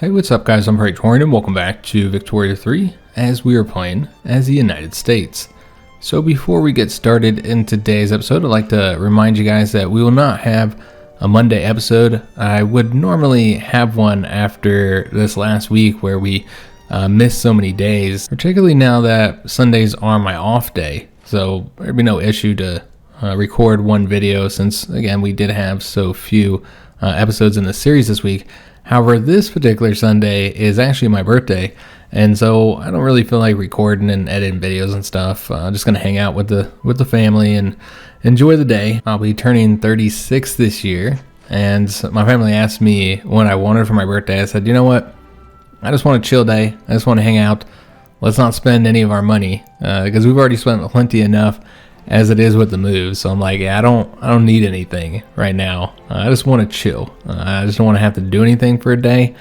Hey, what's up guys, I'm Victorian and welcome back to Victoria 3 as we are playing as the United States. So before we get started in today's episode, I'd like to remind you guys that we will not have a Monday episode. I would normally have one after this last week where we missed so many days, particularly now that Sundays are my off day. So there'd be no issue to record one video since, again, we did have so few episodes in the series this week. However, this particular Sunday is actually my birthday, and so I don't really feel like recording and editing videos and stuff. I'm just gonna hang out with the family and enjoy the day. I'll be turning 36 this year, and my family asked me what I wanted for my birthday. I said, you know what? I just want a chill day. I just want to hang out. Let's not spend any of our money because we've already spent plenty enough as it is with the move. So I'm like, yeah, I don't need anything right now. I just want to chill. I just don't want to have to do anything for a day.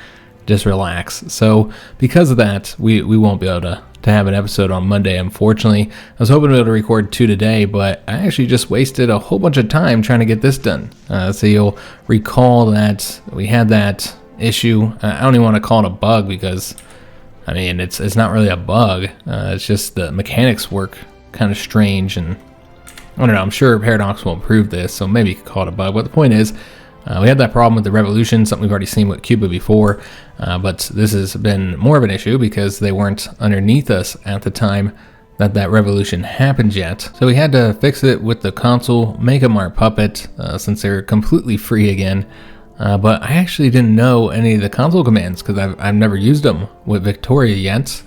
Just relax. So because of that, we won't be able to have an episode on Monday, unfortunately. I was hoping to be able to record 2 today, but I actually just wasted a whole bunch of time trying to get this done. So you'll recall that we had that issue. I don't even want to call it a bug because, I mean, it's not really a bug. It's just the mechanics work kind of strange, and I don't know, I'm sure Paradox will improve this, so maybe you could call it a bug. But the point is, we had that problem with the Revolution, something we've already seen with Cuba before, but this has been more of an issue because they weren't underneath us at the time that Revolution happened yet. So we had to fix it with the console, make them our puppet, since they're completely free again. But I actually didn't know any of the console commands because I've never used them with Victoria yet.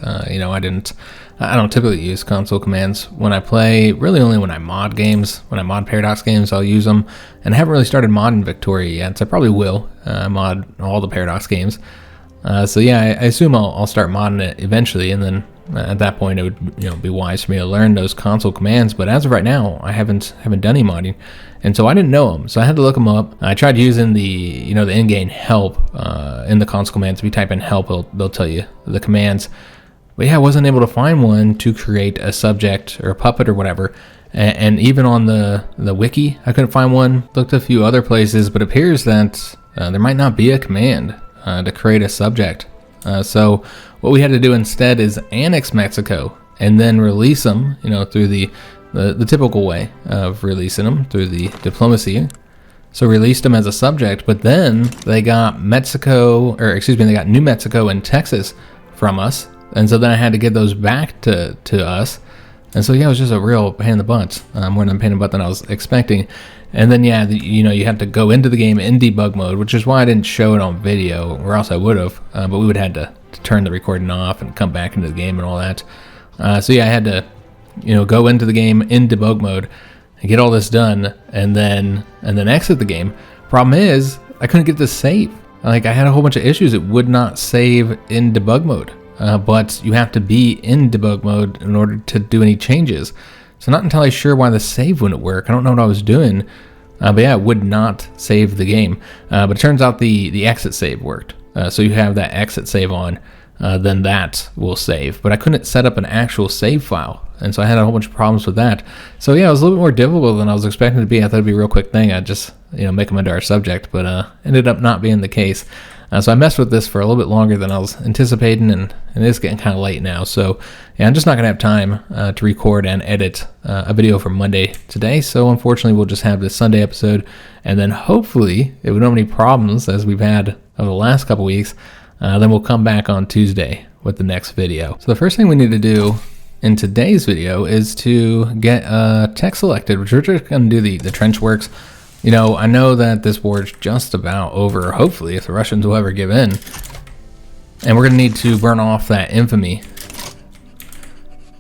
I don't typically use console commands when I play, really only when I mod games. When I mod Paradox games, I'll use them. And I haven't really started modding Victoria yet, so I probably will mod all the Paradox games. So yeah, I assume I'll start modding it eventually, and then at that point it would be wise for me to learn those console commands. But as of right now, I haven't done any modding, and so I didn't know them. So I had to look them up. I tried using the the in-game help in the console commands. If you type in help, they'll tell you the commands. But yeah, I wasn't able to find one to create a subject or a puppet or whatever. And even on the wiki, I couldn't find one. Looked a few other places, but it appears that there might not be a command to create a subject. So what we had to do instead is annex Mexico and then release them, through the typical way of releasing them, through the diplomacy. So released them as a subject, but then they got New Mexico and Texas from us. And so then I had to get those back to us. And so yeah, it was just a real pain in the butt, more than a pain in the butt than I was expecting. And then yeah, you have to go into the game in debug mode, which is why I didn't show it on video, or else I would have. But we would have had to turn the recording off and come back into the game and all that. So yeah, I had to go into the game in debug mode and get all this done, and then exit the game. Problem is, I couldn't get this save. Like, I had a whole bunch of issues. It would not save in debug mode. But you have to be in debug mode in order to do any changes. So not entirely sure why the save wouldn't work. I don't know what I was doing. But yeah, it would not save the game. But it turns out the exit save worked. So you have that exit save on, then that will save. But I couldn't set up an actual save file. And so I had a whole bunch of problems with that. So yeah, it was a little bit more difficult than I was expecting it to be. I thought it'd be a real quick thing. I'd just make them into our subject, but ended up not being the case. So I messed with this for a little bit longer than I was anticipating, and it is getting kind of late now. So yeah, I'm just not going to have time to record and edit a video for Monday today. So unfortunately, we'll just have this Sunday episode, and then hopefully, if we don't have any problems as we've had over the last couple weeks, then we'll come back on Tuesday with the next video. So the first thing we need to do in today's video is to get tech selected, which we're just going to do the trench works. I know that this war's just about over, hopefully, if the Russians will ever give in. And we're going to need to burn off that infamy.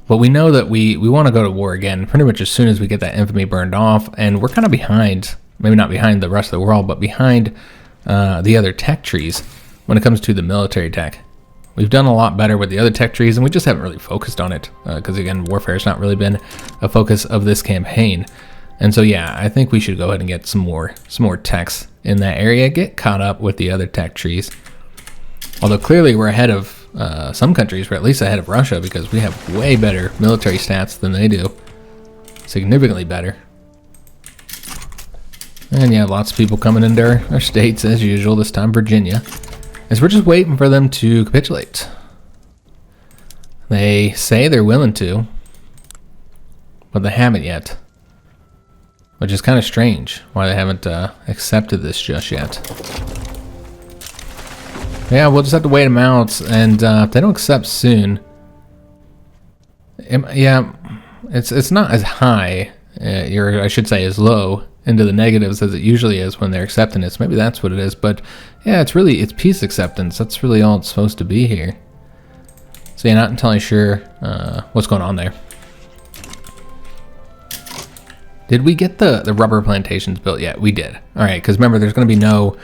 But we know that we want to go to war again pretty much as soon as we get that infamy burned off. And we're kind of behind, maybe not behind the rest of the world, but behind the other tech trees when it comes to the military tech. We've done a lot better with the other tech trees, and we just haven't really focused on it. Because again, warfare has not really been a focus of this campaign. And so yeah, I think we should go ahead and get some more techs in that area, get caught up with the other tech trees. Although clearly we're ahead of some countries, we're at least ahead of Russia because we have way better military stats than they do. Significantly better. And yeah, lots of people coming into our states as usual, this time Virginia. is we're just waiting for them to capitulate. They say they're willing to, but they haven't yet. Which is kind of strange why they haven't accepted this just yet. Yeah, we'll just have to wait them out, and if they don't accept soon, it's not as high, or I should say as low into the negatives as it usually is when they're accepting it. So maybe that's what it is. But yeah, it's peace acceptance. That's really all it's supposed to be here. So you're not entirely sure what's going on there. Did we get the rubber plantations built yet? We did. All right, because remember, there's going to be no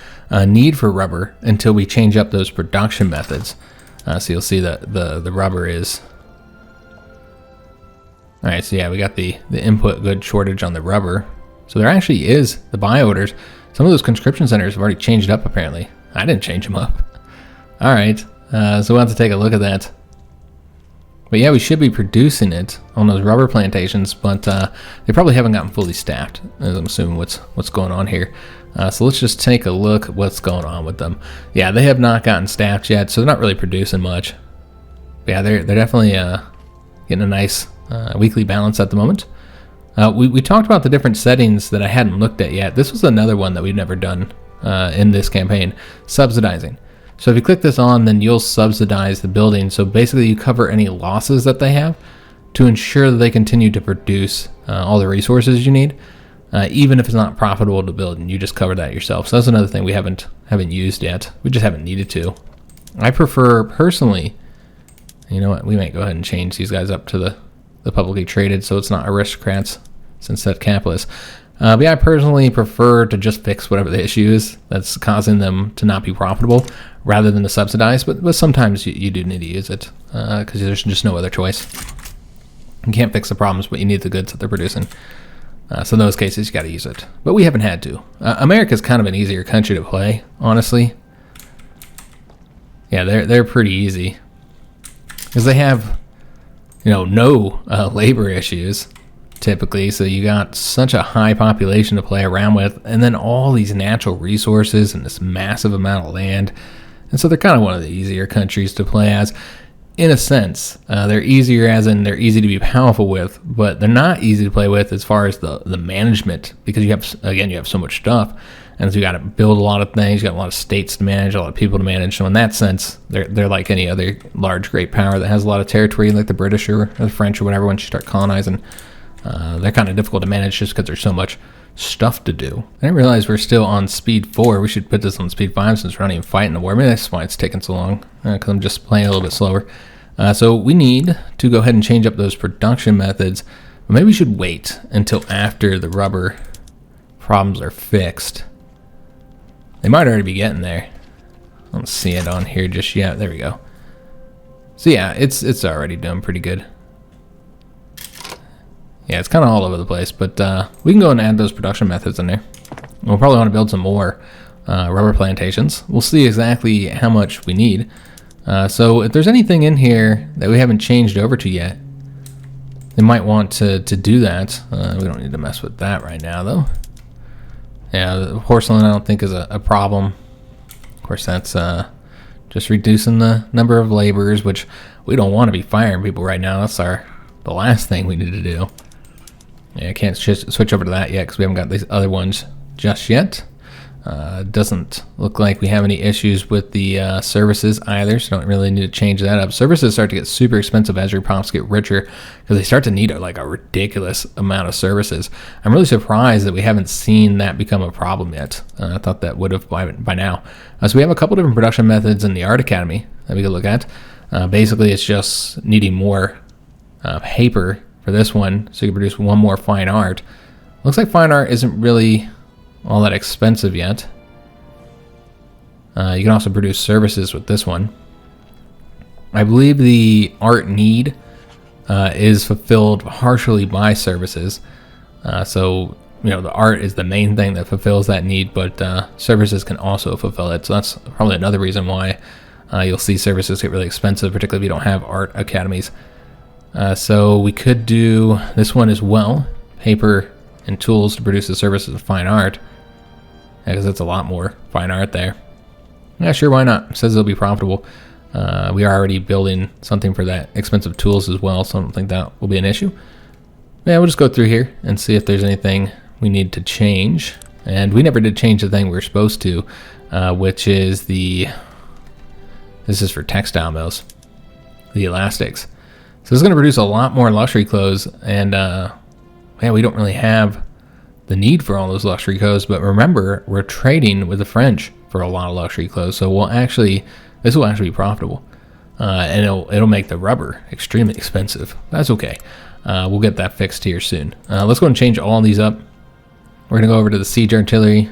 need for rubber until we change up those production methods. So you'll see that the rubber is... All right, so yeah, we got the input good shortage on the rubber. So there actually is the buy orders. Some of those conscription centers have already changed up, apparently. I didn't change them up. All right, so we'll have to take a look at that. But yeah, we should be producing it on those rubber plantations, but they probably haven't gotten fully staffed, as I'm assuming what's going on here. So let's just take a look at what's going on with them. Yeah, they have not gotten staffed yet, so they're not really producing much. But yeah, they're definitely getting a nice weekly balance at the moment. We talked about the different settings that I hadn't looked at yet. This was another one that we've never done in this campaign, subsidizing. So if you click this on, then you'll subsidize the building. So basically you cover any losses that they have to ensure that they continue to produce all the resources you need, even if it's not profitable to build, and you just cover that yourself. So that's another thing we haven't used yet. We just haven't needed to. I prefer personally, you know what, we might go ahead and change these guys up to the publicly traded, so it's not aristocrats, it's instead capitalists. But yeah, I personally prefer to just fix whatever the issue is that's causing them to not be profitable, rather than to subsidize. But sometimes you do need to use it because there's just no other choice. You can't fix the problems, but you need the goods that they're producing. So in those cases, you got to use it. But we haven't had to. America's kind of an easier country to play, honestly. Yeah, they're pretty easy because they have, no labor issues. Typically, so you got such a high population to play around with, and then all these natural resources and this massive amount of land, and so they're kind of one of the easier countries to play as, in a sense. They're easier as in they're easy to be powerful with, but they're not easy to play with as far as the management, because you have so much stuff, and so you got to build a lot of things, you got a lot of states to manage, a lot of people to manage. So in that sense, they're like any other large great power that has a lot of territory, like the British or the French or whatever. Once you start colonizing, they're kind of difficult to manage just because there's so much stuff to do. I didn't realize we're still on speed 4. We should put this on speed 5 since we're not even fighting the war. Maybe that's why it's taking so long, because I'm just playing a little bit slower. So we need to go ahead and change up those production methods. But maybe we should wait until after the rubber problems are fixed. They might already be getting there. I don't see it on here just yet. There we go. So yeah, it's already doing pretty good. Yeah, it's kind of all over the place, but we can go and add those production methods in there. We'll probably want to build some more rubber plantations. We'll see exactly how much we need. So if there's anything in here that we haven't changed over to yet, they might want to do that. We don't need to mess with that right now, though. Yeah, the porcelain I don't think is a problem. Of course, that's just reducing the number of laborers, which we don't want to be firing people right now. That's the last thing we need to do. Yeah, I can't switch over to that yet because we haven't got these other ones just yet. Doesn't look like we have any issues with the services either, so don't really need to change that up. Services start to get super expensive as your pops get richer because they start to need a ridiculous amount of services. I'm really surprised that we haven't seen that become a problem yet. I thought that would have by now. So we have a couple different production methods in the Art Academy that we could look at. Basically, it's just needing more paper for this one, so you can produce one more fine art. Looks like fine art isn't really all that expensive yet. You can also produce services with this one. I believe the art need is fulfilled partially by services. So the art is the main thing that fulfills that need, but services can also fulfill it. So that's probably another reason why you'll see services get really expensive, particularly if you don't have art academies. So we could do this one as well, paper and tools to produce the services of fine art, because that's a lot more fine art there. Yeah, sure, why not? It says it'll be profitable. We are already building something for that expensive tools as well, so I don't think that will be an issue. Yeah, we'll just go through here and see if there's anything we need to change. And we never did change the thing we were supposed to, which is this is for textile mills, the elastics. So it's going to produce a lot more luxury clothes, and yeah, we don't really have the need for all those luxury clothes, but remember, we're trading with the French for a lot of luxury clothes, so this will actually be profitable, and it'll make the rubber extremely expensive. That's okay. We'll get that fixed here soon. Let's go and change all these up. We're going to go over to the siege artillery,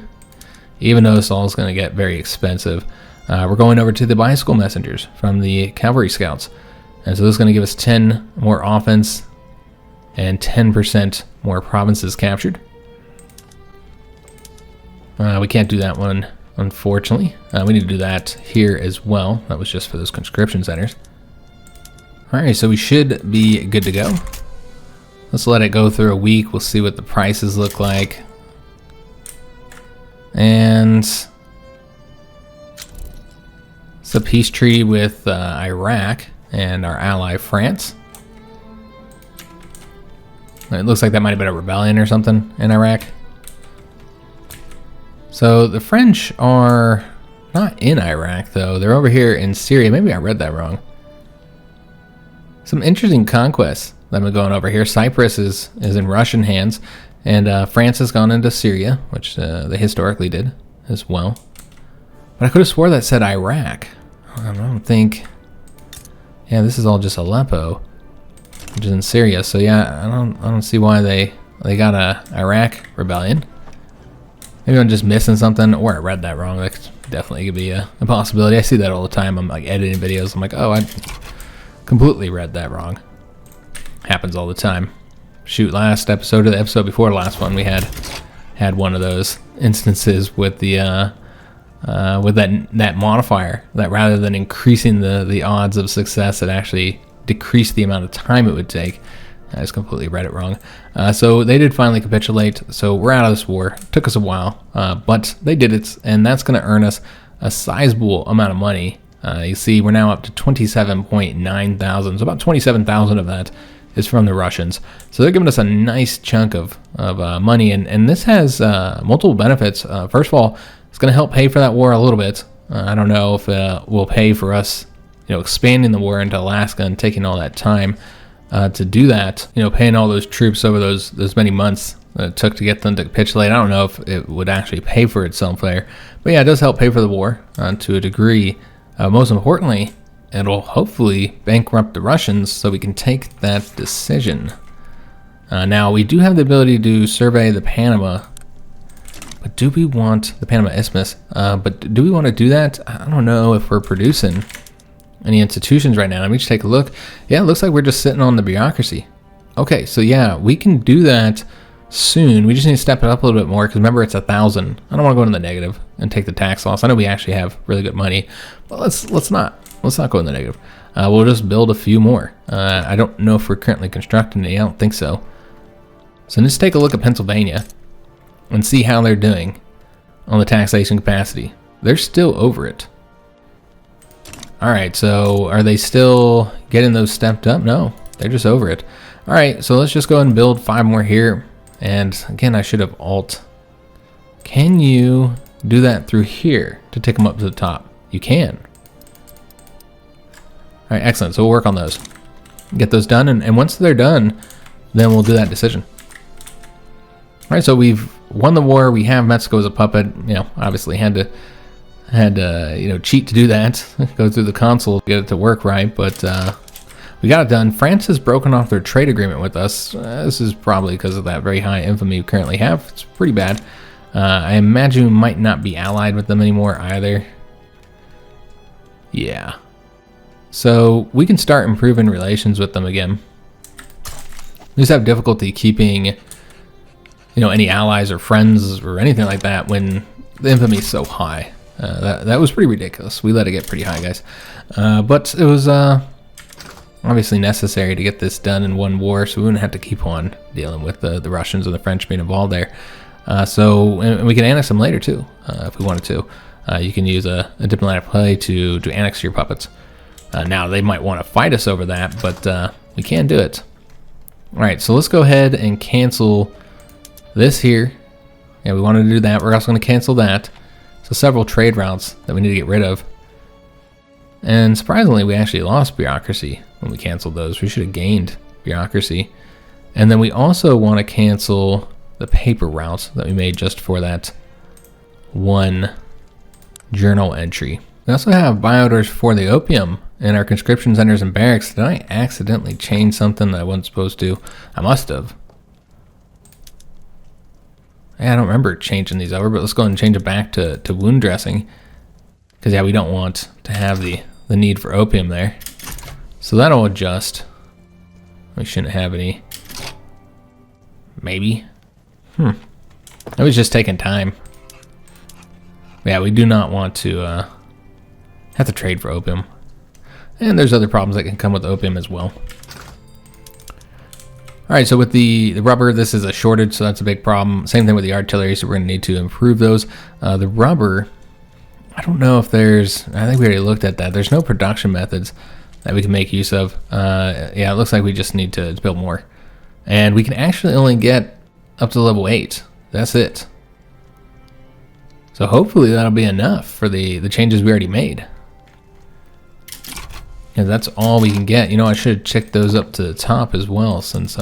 even though this all is going to get very expensive. We're going over to the bicycle messengers from the cavalry scouts, and so this is going to give us 10 more offense and 10% more provinces captured. We can't do that one, unfortunately. We need to do that here as well. That was just for those conscription centers. Alright, so we should be good to go. Let's let it go through a week. We'll see what the prices look like. And it's a peace treaty with Iraq and our ally France. It looks like that might have been a rebellion or something in Iraq. So the French are not in Iraq, though. They're over here in Syria. Maybe I read that wrong. Some interesting conquests that have been going over here. Cyprus is in Russian hands, and France has gone into Syria, which they historically did as well. But I could have swore that said Iraq. I don't think... Yeah, this is all just Aleppo, which is in Syria. So yeah, I don't see why they got a Iraq rebellion. Maybe I'm just missing something, or I read that wrong. That definitely could be a possibility. I see that all the time. I'm like editing videos. I'm like, oh, I completely read that wrong. Happens all the time. Shoot, last episode or the episode before the last one, we had one of those instances with the with that modifier that rather than increasing the odds of success, it actually decreased the amount of time it would take. I just completely read it wrong. So they did finally capitulate, so we're out of this war. It took us a while, but they did it, and that's going to earn us a sizable amount of money. You see, we're now up to 27.9 thousand, so about 27,000 of that is from the Russians. So they're giving us a nice chunk of money, and this has multiple benefits. First of all, it's going to help pay for that war a little bit. I don't know if it will pay for us, expanding the war into Alaska and taking all that time to do that. Paying all those troops over those many months that it took to get them to capitulate. I don't know if it would actually pay for itself there, but yeah, it does help pay for the war to a degree. Most importantly, it'll hopefully bankrupt the Russians so we can take that decision. Now, we do have the ability to survey the Panama, but do we want the Panama Isthmus? But do we want to do that? I don't know if we're producing any institutions right now. Let me just take a look. Yeah, it looks like we're just sitting on the bureaucracy. Okay, so yeah, we can do that soon. We just need to step it up a little bit more, because remember, it's 1,000. I don't want to go into the negative and take the tax loss. I know we actually have really good money, but let's not go in the negative. We'll just build a few more. I don't know if we're currently constructing any. I don't think so. So let's take a look at Pennsylvania and see how they're doing on the taxation capacity. They're still over it. All right, so are they still getting those stepped up? No, they're just over it. All right, so let's just go ahead and build 5 more here. And again, I should have alt. Can you do that through here to take them up to the top? You can. All right, excellent. So we'll work on those. Get those done, and once they're done, then we'll do that decision. All right, so we've won the war. We have Mexico as a puppet. Obviously had to cheat to do that. Go through the consul, get it to work right, but we got it done. France has broken off their trade agreement with us. This is probably because of that very high infamy we currently have. It's pretty bad. I imagine we might not be allied with them anymore either. Yeah. So we can start improving relations with them again. We just have difficulty keeping, any allies or friends or anything like that when the infamy is so high. That was pretty ridiculous. We let it get pretty high, guys. But it was obviously necessary to get this done in one war, so we wouldn't have to keep on dealing with the Russians and the French being involved there. And we can annex them later too, if we wanted to. you can use a diplomatic play to annex your puppets. Now, they might want to fight us over that, but we can do it. All right, so let's go ahead and cancel this here. Yeah, we wanted to do that. We're also going to cancel that. So several trade routes that we need to get rid of. And surprisingly, we actually lost bureaucracy when we canceled those. We should have gained bureaucracy. And then we also want to cancel the paper routes that we made just for that one journal entry. We also have buy orders for the opium in our conscription centers and barracks. Did I accidentally change something that I wasn't supposed to? I must have. Yeah, I don't remember changing these over, but let's go ahead and change it back to wound dressing. Because, yeah, we don't want to have the need for opium there. So that'll adjust. We shouldn't have any. Maybe. It was just taking time. Yeah, we do not want to have to trade for opium. And there's other problems that can come with opium as well. All right, so with the rubber, this is a shortage, so that's a big problem. Same thing with the artillery, so we're going to need to improve those. The rubber, I don't know if there's, I think we already looked at that. There's no production methods that we can make use of. Yeah, it looks like we just need to build more. And we can actually only get up to level 8. That's it. So hopefully that'll be enough for the changes we already made. And that's all we can get. You know, I should have checked those up to the top as well, since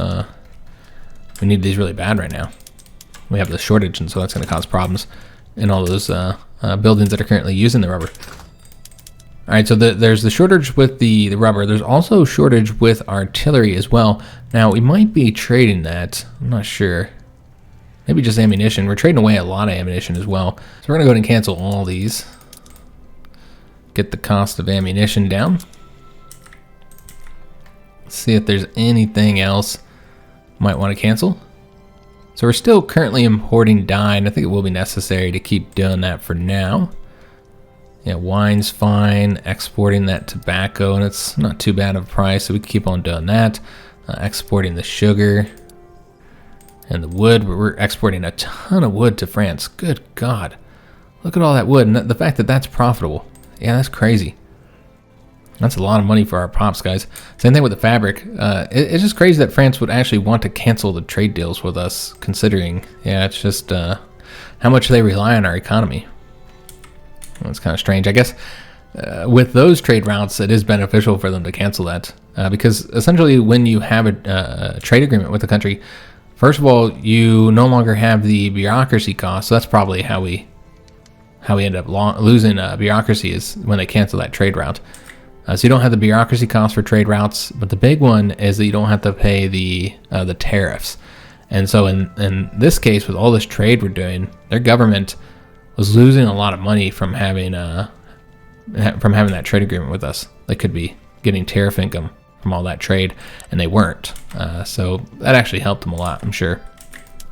we need these really bad right now. We have the shortage, and so that's going to cause problems in all those buildings that are currently using the rubber. All right, so there's the shortage with the rubber. There's also a shortage with artillery as well. Now, we might be trading that. I'm not sure. Maybe just ammunition. We're trading away a lot of ammunition as well. So we're going to go ahead and cancel all these. Get the cost of ammunition down. See if there's anything else might want to cancel. So we're still currently importing dye, and I think it will be necessary to keep doing that for now. Yeah, wine's fine. Exporting that tobacco, and it's not too bad of a price, so we can keep on doing that. Exporting the sugar and the wood. We're exporting a ton of wood to France. Good God. Look at all that wood, and the fact that that's profitable. Yeah, that's crazy. That's a lot of money for our props, guys. Same thing with the fabric. It's just crazy that France would actually want to cancel the trade deals with us, considering, yeah, it's just how much they rely on our economy. Well, it's kind of strange. I guess with those trade routes, it is beneficial for them to cancel that. Because essentially when you have a trade agreement with the country, first of all, you no longer have the bureaucracy costs. So that's probably how we end up losing bureaucracy, is when they cancel that trade route. So you don't have the bureaucracy costs for trade routes, but the big one is that you don't have to pay the tariffs. And so in this case, with all this trade we're doing, their government was losing a lot of money from having that trade agreement with us. They could be getting tariff income from all that trade, and they weren't. So that actually helped them a lot, I'm sure,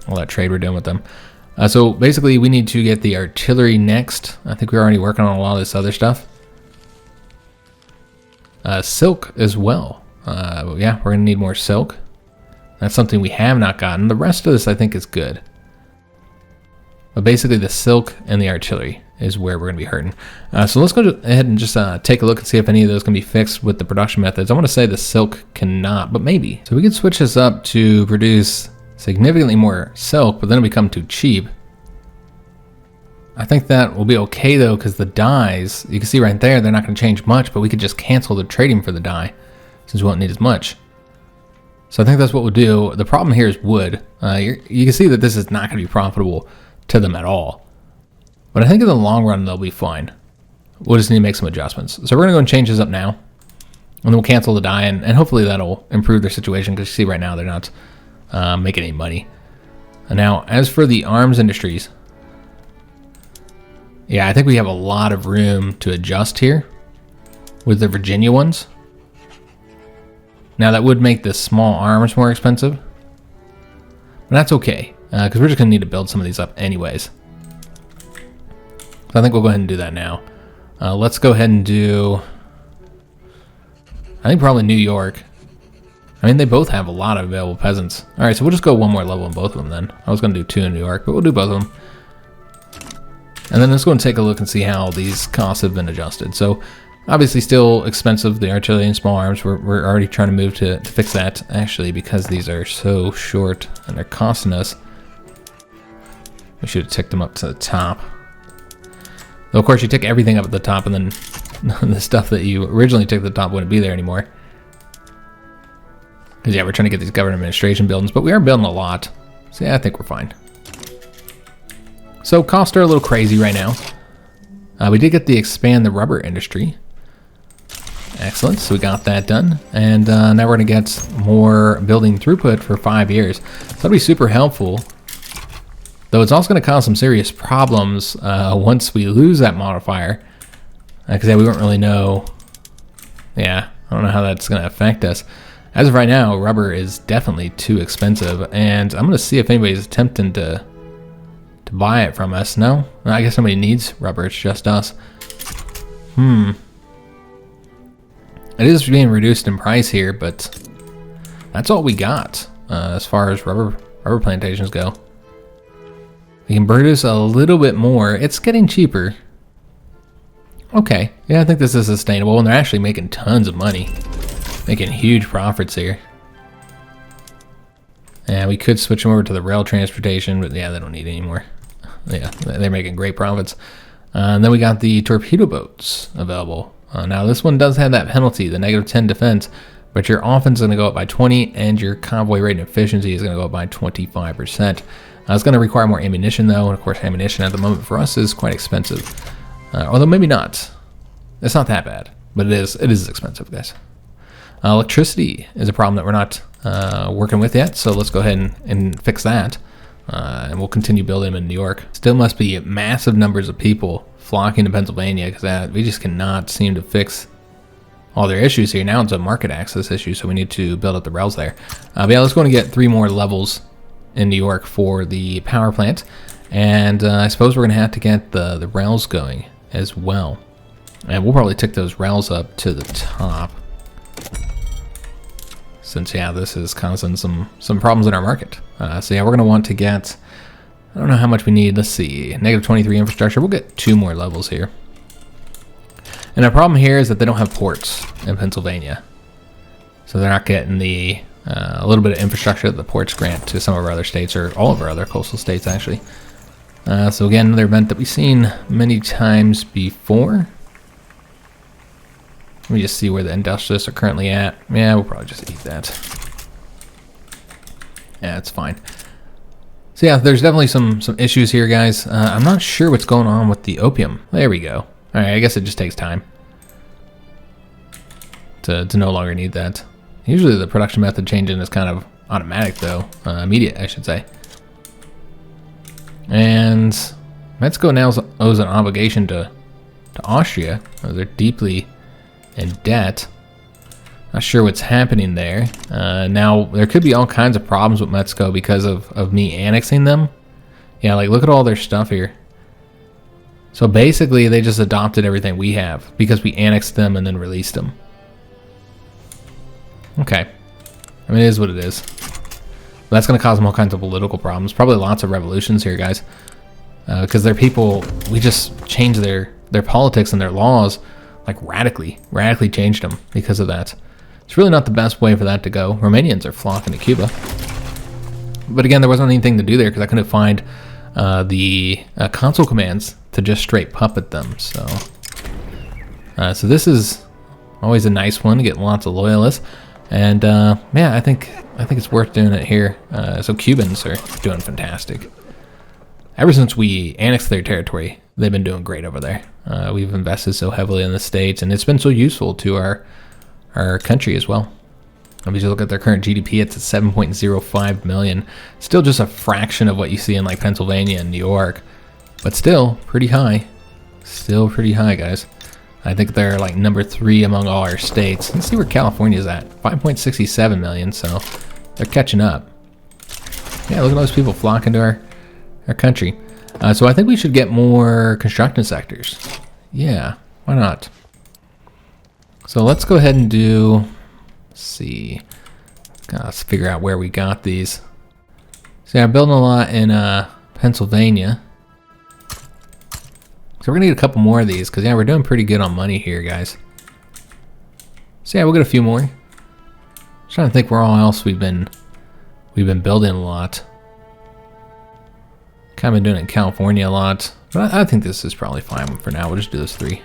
all that trade we're doing with them. So basically, we need to get the artillery next. I think we're already working on a lot of this other stuff. Silk as well. Yeah, we're going to need more silk. That's something we have not gotten. The rest of this, I think, is good. But basically, the silk and the artillery is where we're going to be hurting. So let's go ahead and just take a look and see if any of those can be fixed with the production methods. I want to say the silk cannot, but maybe. So we can switch this up to produce significantly more silk, but then it'll become too cheap. I think that will be okay, though, because the dyes, you can see right there, they're not going to change much, but we could just cancel the trading for the dye, since we won't need as much. So I think that's what we'll do. The problem here is wood. You can see that this is not going to be profitable to them at all. But I think in the long run, they'll be fine. We'll just need to make some adjustments. So we're going to go and change this up now. And then we'll cancel the dye, and hopefully that'll improve their situation, because you see right now they're not making any money. And now, as for the arms industries, yeah, I think we have a lot of room to adjust here with the Virginia ones. Now, that would make the small arms more expensive, but that's okay, because we're just going to need to build some of these up anyways. So I think we'll go ahead and do that now. Let's go ahead and do, I think probably New York. I mean, they both have a lot of available peasants. All right, so we'll just go one more level in both of them then. I was going to do 2 in New York, but we'll do both of them. And then let's go and take a look and see how these costs have been adjusted. So obviously still expensive, the artillery and small arms. We're already trying to move to fix that, actually, because these are so short and they're costing us. We should have ticked them up to the top. Though, of course, you tick everything up at the top, and then the stuff that you originally ticked at the top wouldn't be there anymore. Because, yeah, we're trying to get these government administration buildings, but we are building a lot. So, yeah, I think we're fine. So, costs are a little crazy right now. We did get the expand the rubber industry. Excellent, so we got that done. And now we're going to get more building throughput for 5 years. So that'll be super helpful. Though it's also going to cause some serious problems once we lose that modifier. Because yeah, we don't really know. Yeah, I don't know how that's going to affect us. As of right now, rubber is definitely too expensive. And I'm going to see if anybody's attempting to buy it from us. No? I guess somebody needs rubber. It's just us. It is being reduced in price here, but that's all we got as far as rubber plantations go. We can produce a little bit more. It's getting cheaper. Okay, yeah, I think this is sustainable, and they're actually making tons of money, making huge profits here. And we could switch them over to the rail transportation, but yeah, they don't need any more. Yeah, they're making great profits. And then we got the torpedo boats available. Now this one does have that penalty, the -10 defense, but your offense is going to go up by 20, and your convoy rate and efficiency is going to go up by 25%. It's going to require more ammunition, though, and of course ammunition at the moment for us is quite expensive. Although maybe not. It's not that bad, but it is expensive, guys. Electricity is a problem that we're not working with yet, so let's go ahead and fix that. And we'll continue building them in New York. Still must be massive numbers of people flocking to Pennsylvania, because we just cannot seem to fix all their issues here. Now it's a market access issue, so we need to build up the rails there. But yeah, let's go and get 3 more levels in New York for the power plant. And I suppose we're going to have to get the rails going as well. And we'll probably tick those rails up to the top. Since, yeah, this is causing some problems in our market. So yeah, we're going to want to get, I don't know how much we need. Let's see, -23 infrastructure. We'll get 2 more levels here. And our problem here is that they don't have ports in Pennsylvania. So they're not getting the a little bit of infrastructure that the ports grant to some of our other states, or all of our other coastal states, actually. So again, another event that we've seen many times before. Let me just see where the industrialists are currently at. Yeah, we'll probably just eat that. Yeah, it's fine. So yeah, there's definitely some issues here, guys. I'm not sure what's going on with the opium. There we go. All right, I guess it just takes time to no longer need that. Usually the production method changing is kind of automatic, though. Immediate, I should say. And Mexico now owes an obligation to Austria. They're deeply in debt. Not sure what's happening there. Now, there could be all kinds of problems with Mexico because of me annexing them. Yeah, like, look at all their stuff here. So basically, they just adopted everything we have because we annexed them and then released them. Okay. I mean, it is what it is. But that's going to cause them all kinds of political problems. Probably lots of revolutions here, guys. Because their people, we just changed their politics and their laws, like radically changed them because of that. It's really not the best way for that to go. Romanians are flocking to Cuba. But again, there wasn't anything to do there because I couldn't find the console commands to just straight puppet them. So this is always a nice one to get lots of loyalists. And yeah, I think it's worth doing it here. So Cubans are doing fantastic. Ever since we annexed their territory, they've been doing great over there. We've invested so heavily in the States, and it's been so useful to our country as well. If you look at their current GDP, it's at 7.05 million. Still just a fraction of what you see in like Pennsylvania and New York, but still pretty high. Still pretty high, guys. I think they're like number 3 among all our states. Let's see where California's at. 5.67 million, so they're catching up. Yeah, look at all those people flocking to our country. So I think we should get more construction sectors. Yeah, why not? So let's go ahead and do, let's see. Let's figure out where we got these. So yeah, I'm building a lot in Pennsylvania. So we're gonna need a couple more of these, because yeah, we're doing pretty good on money here, guys. So yeah, we'll get a few more. Just trying to think where all else we've been building a lot. Kind of been doing it in California a lot, but I think this is probably fine for now. We'll just do those 3.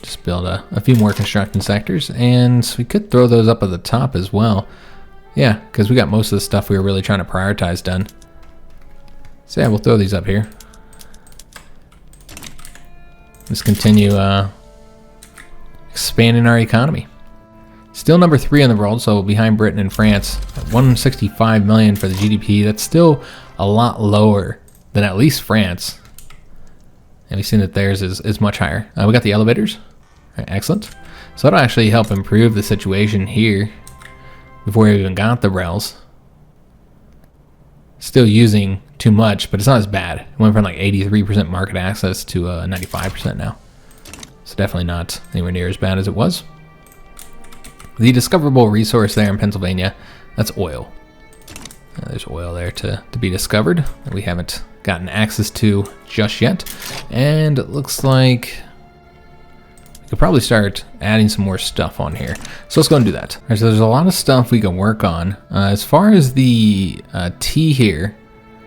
Just build a few more construction sectors, and we could throw those up at the top as well. Yeah, because we got most of the stuff we were really trying to prioritize done. So yeah, we'll throw these up here. Let's continue expanding our economy. Still number 3 in the world, so behind Britain and France. At 165 million for the GDP. That's still a lot lower than at least France. And we've seen that theirs is much higher. We got the elevators. Right, excellent. So that'll actually help improve the situation here before we even got the rails. Still using too much, but it's not as bad. It went from like 83% market access to 95% now. So definitely not anywhere near as bad as it was. The discoverable resource there in Pennsylvania, that's oil. There's oil there to be discovered that we haven't gotten access to just yet. And it looks like we could probably start adding some more stuff on here. So let's go and do that. All right, so there's a lot of stuff we can work on. As far as the tea here,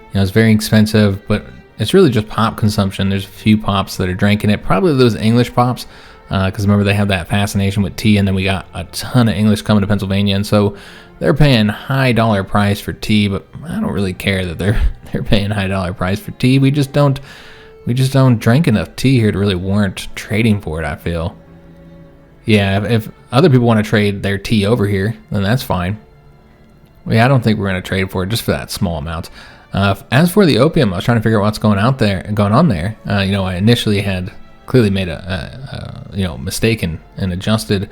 you know, it's very expensive, but it's really just pop consumption. There's a few pops that are drinking it, probably those English pops, because remember they have that fascination with tea, and then we got a ton of English coming to Pennsylvania, and so they're paying high dollar price for tea. But I don't really care that they're paying high dollar price for tea. We just don't drink enough tea here to really warrant trading for it, I feel. Yeah, if other people want to trade their tea over here, then that's fine. Yeah, I don't think we're going to trade for it just for that small amount. As for the opium, I was trying to figure out what's going on there. You know, I initially had clearly made a mistake and adjusted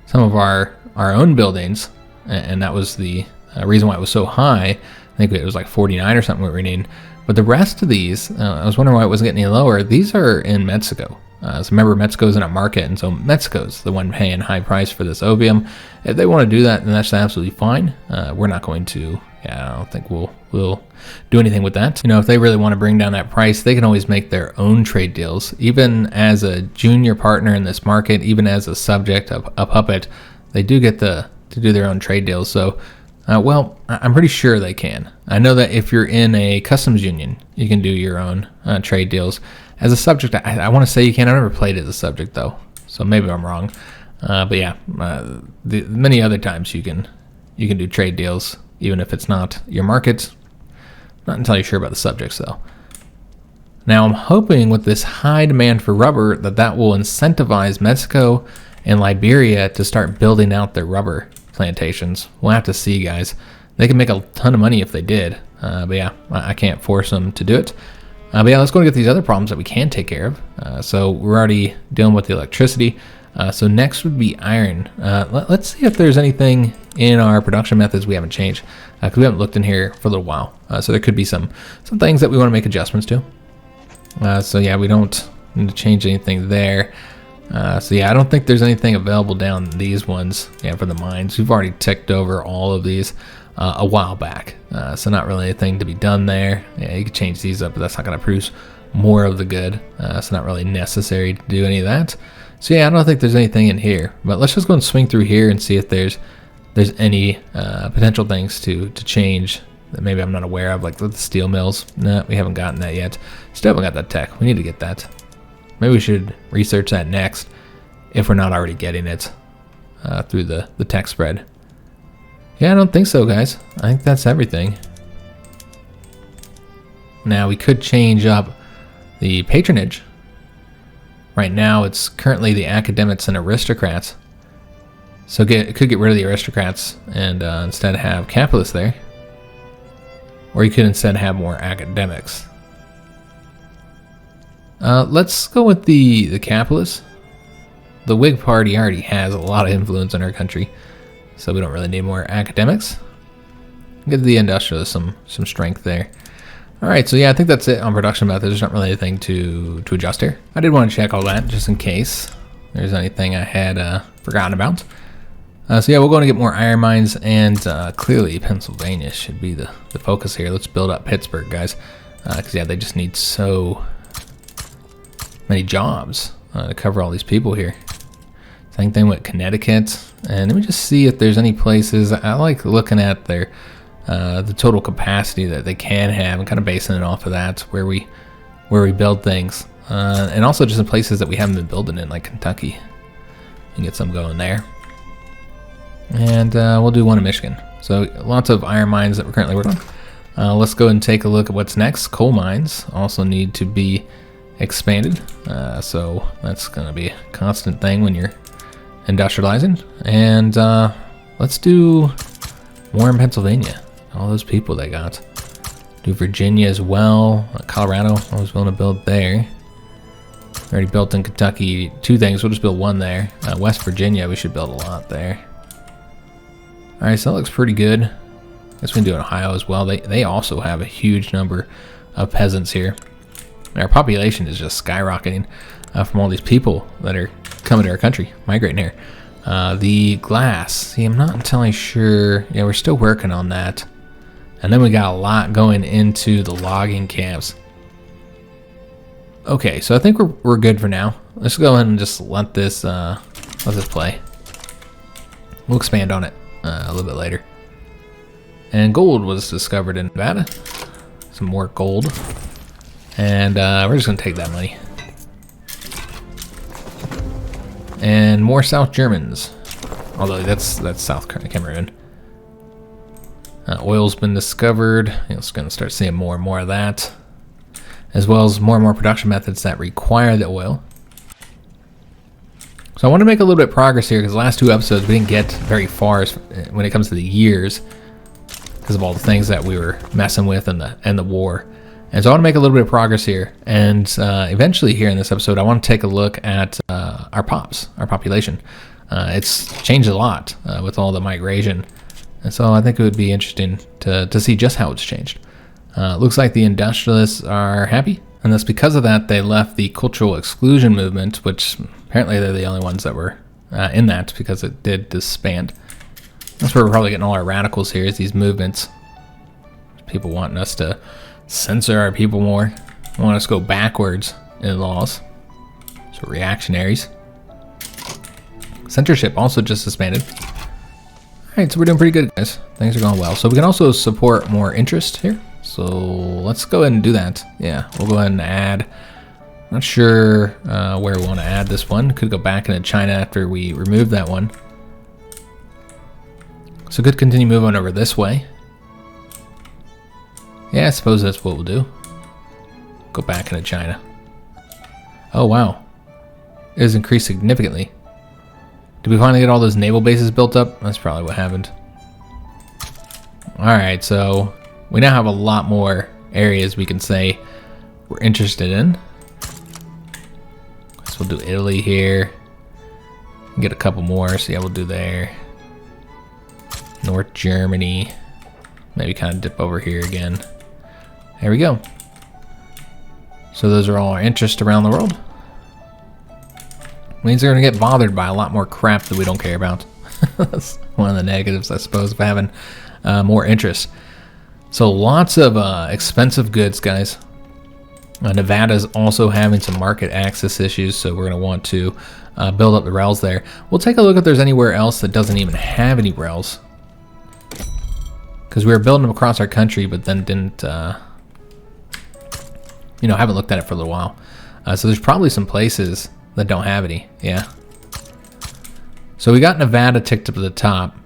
some of our own buildings, and that was the reason why it was so high. I think it was like 49 or something we were needing. But the rest of these, I was wondering why it wasn't getting any lower. These are in Mexico. So remember, Mexico's in a market, and so Mexico's the one paying high price for this opium. If they want to do that, then that's absolutely fine. We're not going to. Yeah, I don't think we'll do anything with that. You know, if they really want to bring down that price, they can always make their own trade deals. Even as a junior partner in this market, even as a subject, a puppet, they do get to do their own trade deals. So, well, I'm pretty sure they can. I know that if you're in a customs union, you can do your own trade deals. As a subject, I want to say you can. I've never played as a subject, though, so maybe I'm wrong. But yeah, many other times you can do trade deals, even if it's not your market. Not entirely sure about the subjects, though. Now, I'm hoping with this high demand for rubber that will incentivize Mexico and Liberia to start building out their rubber plantations. We'll have to see, guys. They can make a ton of money if they did. But yeah, I can't force them to do it. But yeah, let's go and get these other problems that we can take care of. So we're already dealing with the electricity. So next would be iron. Let's see if there's anything in our production methods we haven't changed, because we haven't looked in here for a little while. So there could be some things that we want to make adjustments to. So yeah, we don't need to change anything there. So yeah, I don't think there's anything available down these ones. Yeah, for the mines, we've already ticked over all of these a while back. So not really anything to be done there. Yeah, you could change these up, but that's not going to produce more of the good. So not really necessary to do any of that. So yeah, I don't think there's anything in here, but let's just go and swing through here and see if there's any potential things to change that maybe I'm not aware of, like the steel mills. No, we haven't gotten that yet. Still haven't got that tech. We need to get that. Maybe we should research that next if we're not already getting it through the tech spread. Yeah, I don't think so, guys. I think that's everything. Now, we could change up the patronage. Right now, it's currently the academics and aristocrats. So it could get rid of the aristocrats and instead have capitalists there. Or you could instead have more academics. Let's go with the capitalists. The Whig Party already has a lot of influence in our country, so we don't really need more academics. Give the industrialists some strength there. All right, so yeah, I think that's it on production methods. There's not really anything to adjust here. I did want to check all that just in case there's anything I had forgotten about. So yeah, we're going to get more iron mines, and clearly Pennsylvania should be the focus here. Let's build up Pittsburgh, guys. Because, yeah, they just need so many jobs to cover all these people here. Same thing with Connecticut. And let me just see if there's any places. I like looking at their the total capacity that they can have and kind of basing it off of that, where we build things. And also just in places that we haven't been building in, like Kentucky. You can get some going there. And we'll do one in Michigan. So lots of iron mines that we're currently working on. Let's go and take a look at what's next. Coal mines also need to be expanded. So that's going to be a constant thing when you're industrializing. And let's do Warren, Pennsylvania. All those people they got. Do Virginia as well. Colorado, I was willing to build there. Already built in Kentucky 2 things. We'll just build 1 there. West Virginia, we should build a lot there. Alright, so that looks pretty good. Guess we can do in Ohio as well. They also have a huge number of peasants here. Our population is just skyrocketing from all these people that are coming to our country, migrating here. The glass, see, I'm not entirely sure. Yeah, we're still working on that. And then we got a lot going into the logging camps. Okay, so I think we're good for now. Let's go ahead and just let this play. We'll expand on it a little bit later. And gold was discovered in Nevada. Some more gold. And we're just gonna take that money. And more South Germans. Although that's South Cameroon. Oil's been discovered. You're just gonna start seeing more and more of that. As well as more and more production methods that require the oil. So I want to make a little bit of progress here, because the last 2 episodes we didn't get very far when it comes to the years, because of all the things that we were messing with and the war. And so I want to make a little bit of progress here, and eventually here in this episode I want to take a look at our population. It's changed a lot with all the migration, and so I think it would be interesting to see just how it's changed. Looks like the industrialists are happy, and that's because of that they left the cultural exclusion movement, which apparently they're the only ones that were in that, because it did disband. That's where we're probably getting all our radicals here, is these movements. People wanting us to censor our people more, want us to go backwards in laws. So reactionaries. Censorship also just disbanded. Alright, so we're doing pretty good, guys. Things are going well. So we can also support more interest here. So let's go ahead and do that. Yeah, we'll go ahead and add. Not sure where we want to add this one. Could go back into China after we remove that one. So could continue moving over this way. Yeah, I suppose that's what we'll do. Go back into China. Oh wow, it has increased significantly. Did we finally get all those naval bases built up? That's probably what happened. Alright, so we now have a lot more areas we can say we're interested in. So we'll do Italy here. Get a couple more, see how we'll do there. North Germany. Maybe kind of dip over here again. There we go. So those are all our interests around the world. Means they're going to get bothered by a lot more crap that we don't care about. That's one of the negatives, I suppose, of having more interest. So lots of expensive goods, guys. Nevada's also having some market access issues, so we're going to want to build up the rails there. We'll take a look if there's anywhere else that doesn't even have any rails. Because we were building them across our country, but then didn't, haven't looked at it for a little while. So there's probably some places that don't have any, yeah. So we got Nevada ticked up to the top.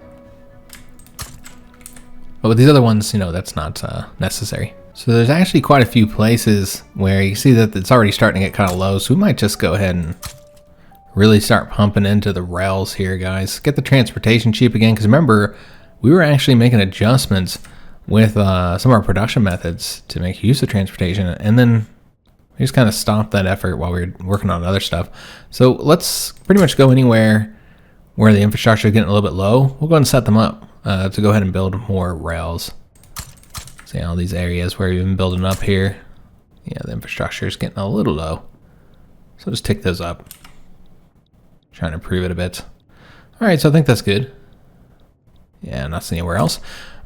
But with these other ones, that's not necessary. So there's actually quite a few places where you see that it's already starting to get kind of low. So we might just go ahead and really start pumping into the rails here, guys. Get the transportation cheap again. Because remember, we were actually making adjustments with some of our production methods to make use of transportation. And then we just kind of stopped that effort while we were working on other stuff. So let's pretty much go anywhere where the infrastructure is getting a little bit low. We'll go and set them up to go ahead and build more rails. See all these areas where we've been building up here. Yeah, the infrastructure is getting a little low. So just tick those up. Trying to improve it a bit. All right, so I think that's good. Yeah, not seeing anywhere else.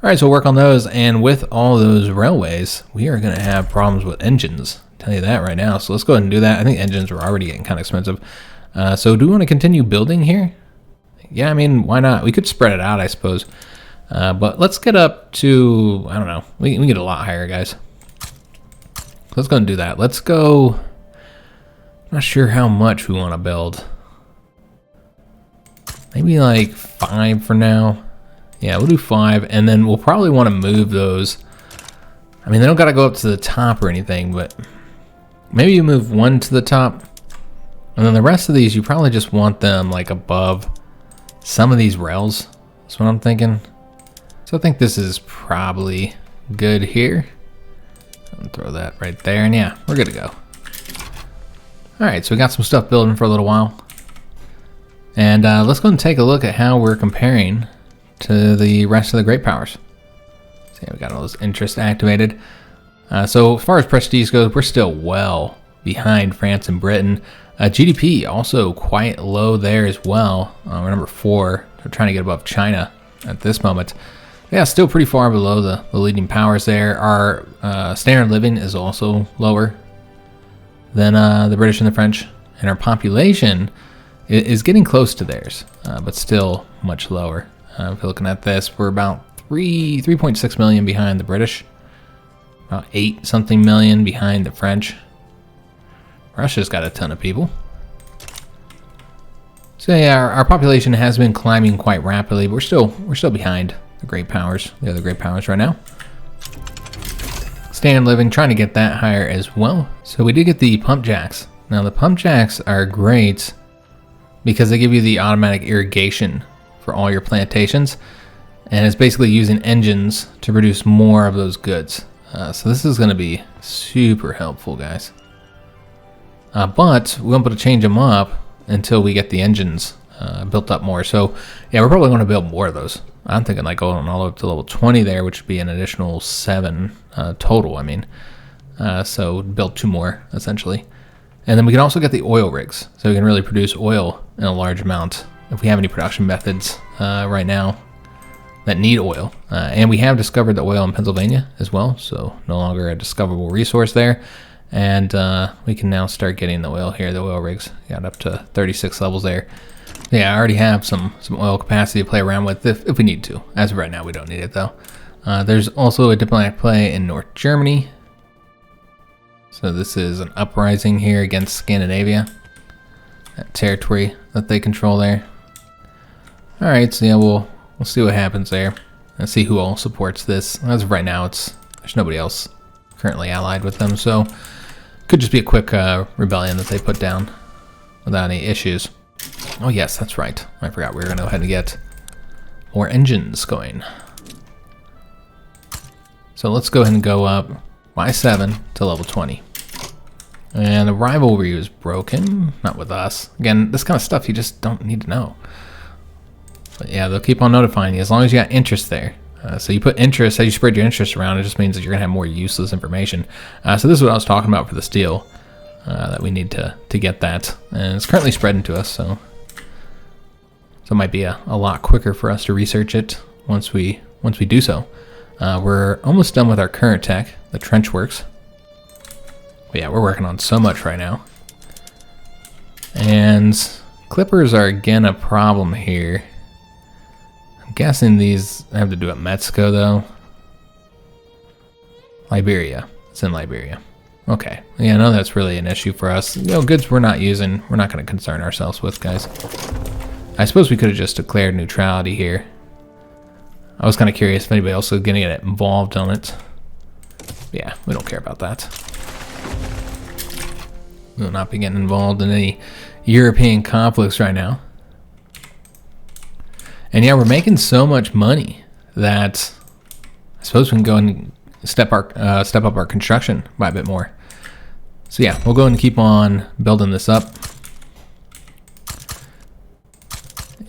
All right, so we'll work on those, and with all those railways, we are going to have problems with engines. I'll tell you that right now. So let's go ahead and do that. I think engines were already getting kind of expensive. So do we want to continue building here? Yeah, I mean, why not? We could spread it out, I suppose. But let's get up to, I don't know, we can get a lot higher, guys. Let's go and do that. Let's go, I'm not sure how much we want to build. Maybe like 5 for now. Yeah, we'll do 5, and then we'll probably want to move those. I mean, they don't got to go up to the top or anything, but maybe you move 1 to the top, and then the rest of these, you probably just want them like above some of these rails. That's what I'm thinking. So I think this is probably good here. I'll throw that right there, and yeah, we're good to go. All right, so we got some stuff building for a little while. And let's go and take a look at how we're comparing to the rest of the great powers. So yeah, we got all those interests activated. So as far as prestige goes, we're still well behind France and Britain. GDP also quite low there as well. We're number 4. We're trying to get above China at this moment. Yeah, still pretty far below the leading powers there. Our standard of living is also lower than the British and the French. And our population is getting close to theirs, but still much lower. If you're looking at this, we're about 3.6 million behind the British, about 8 something million behind the French. Russia's got a ton of people. So yeah, our population has been climbing quite rapidly, but we're still behind the great powers, the other great powers right now. Standard living, trying to get that higher as well. So we did get the pump jacks. Now the pump jacks are great because they give you the automatic irrigation for all your plantations, and it's basically using engines to produce more of those goods. So this is going to be super helpful, guys. But we won't be able to change them up until we get the engines built up more. So yeah, we're probably going to build more of those. I'm thinking like going all the way up to level 20 there, which would be an additional 7 total, I mean. So build 2 more, essentially. And then we can also get the oil rigs, so we can really produce oil in a large amount if we have any production methods right now that need oil. And we have discovered the oil in Pennsylvania as well, so no longer a discoverable resource there. And we can now start getting the oil here, the oil rigs. Got up to 36 levels there. Yeah, I already have some oil capacity to play around with if we need to. As of right now, we don't need it though. There's also a diplomatic play in North Germany. So this is an uprising here against Scandinavia, that territory that they control there. All right, so yeah, we'll see what happens there. Let's see who all supports this. As of right now, there's nobody else currently allied with them, so could just be a quick rebellion that they put down without any issues. Oh yes, that's right. I forgot we were going to go ahead and get more engines going. So let's go ahead and go up by 7 to level 20. And the rivalry is broken, not with us. Again, this kind of stuff you just don't need to know. But yeah, they'll keep on notifying you as long as you got interest there. So you put interest, as you spread your interest around, it just means that you're going to have more useless information. So this is what I was talking about for the steel, that we need to get that. And it's currently spreading to us, so it might be a lot quicker for us to research it once we do so. We're almost done with our current tech, the trench works. But yeah, we're working on so much right now. And clippers are again a problem here. I'm guessing these have to do with Mexico though. Liberia. It's in Liberia. Okay. Yeah, no, that's really an issue for us. You know, goods we're not using, we're not going to concern ourselves with, guys. I suppose we could have just declared neutrality here. I was kind of curious if anybody else was going to get involved on it. Yeah, we don't care about that. We will not be getting involved in any European conflicts right now. And yeah, we're making so much money that I suppose we can go and step up our construction by a bit more. So yeah, we'll go and keep on building this up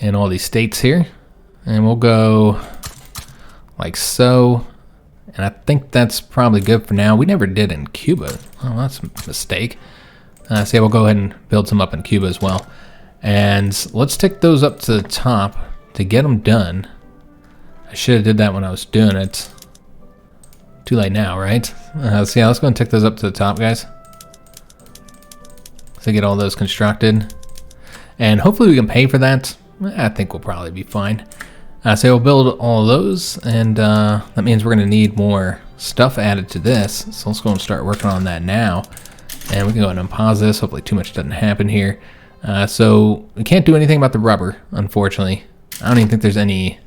in all these states here. And we'll go like so. And I think that's probably good for now. We never did in Cuba. Oh, that's a mistake. So yeah, we'll go ahead and build some up in Cuba as well. And let's take those up to the top to get them done. I should have did that when I was doing it. Too late now, right? So yeah, let's go and tick those up to the top, guys. So get all those constructed. And hopefully we can pay for that. I think we'll probably be fine. So we'll build all of those, and that means we're going to need more stuff added to this. So let's go and start working on that now. And we can go ahead and unpause this. Hopefully too much doesn't happen here. So we can't do anything about the rubber, unfortunately. I don't even think there's any...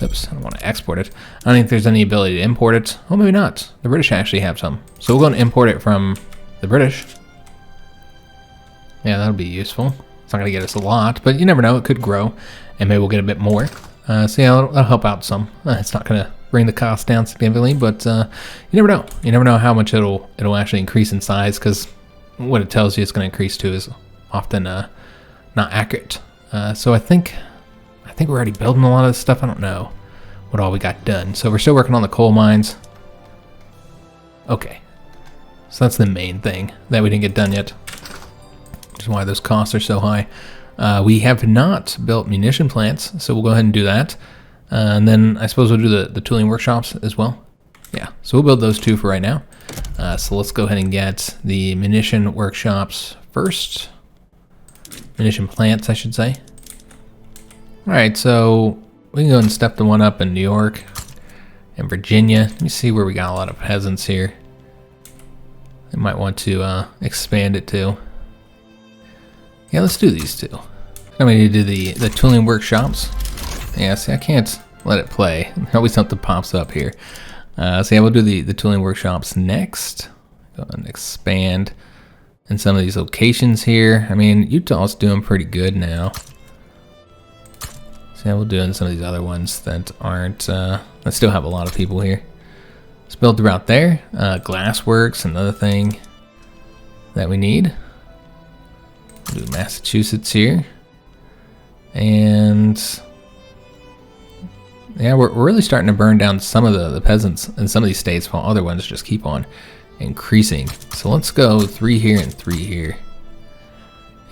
Oops, I don't want to export it. I don't think there's any ability to import it. Oh, maybe not. The British actually have some. So we'll go and import it from the British. Yeah, that'll be useful. It's not going to get us a lot, but you never know. It could grow, and maybe we'll get a bit more. So yeah, that'll help out some. It's not going to bring the cost down significantly, but you never know. You never know how much it'll actually increase in size, because what it tells you it's going to increase to is often not accurate. So I think we're already building a lot of this stuff. I don't know what all we got done. So we're still working on the coal mines. Okay. So that's the main thing that we didn't get done yet, which is why those costs are so high. We have not built munition plants, so we'll go ahead and do that. And then I suppose we'll do the tooling workshops as well. Yeah, so we'll build those two for right now. So let's go ahead and get the munition workshops first. Munition plants, I should say. Alright, so we can go and step the one up in New York and Virginia. Let me see where we got a lot of peasants here. I might want to expand it too. Yeah, let's do these two. Then we need to do the tooling workshops. Yeah, see, I can't let it play. Always something pops up here. So yeah, we'll do the tooling workshops next. Go and expand in some of these locations here. I mean, Utah's doing pretty good now. So yeah, we'll do in some of these other ones that aren't, that still have a lot of people here. Let's build throughout there. Glassworks, another thing that we need. We'll do Massachusetts here. And yeah, we're really starting to burn down some of the peasants in some of these states, while other ones just keep on increasing. So let's go 3 here and 3 here.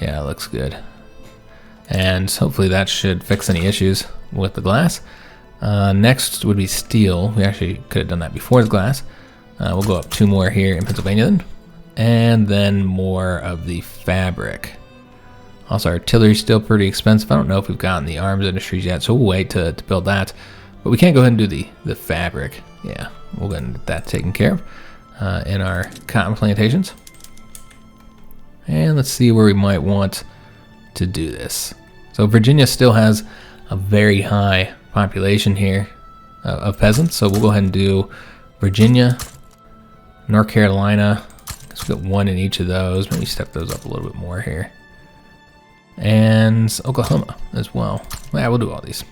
Yeah, looks good. And hopefully that should fix any issues with the glass. Next would be steel. We actually could have done that before the glass. We'll go up 2 more here in Pennsylvania then. And then more of the fabric. Also, artillery is still pretty expensive. I don't know if we've gotten the arms industries yet, so we'll wait to build that. But we can't go ahead and do the fabric. Yeah, we'll go ahead and get that taken care of in our cotton plantations. And let's see where we might want to do this. So Virginia still has a very high population here of peasants, so we'll go ahead and do Virginia, North Carolina. Let's get 1 in each of those. Maybe step those up a little bit more here. And Oklahoma as well. Yeah, we'll do all these.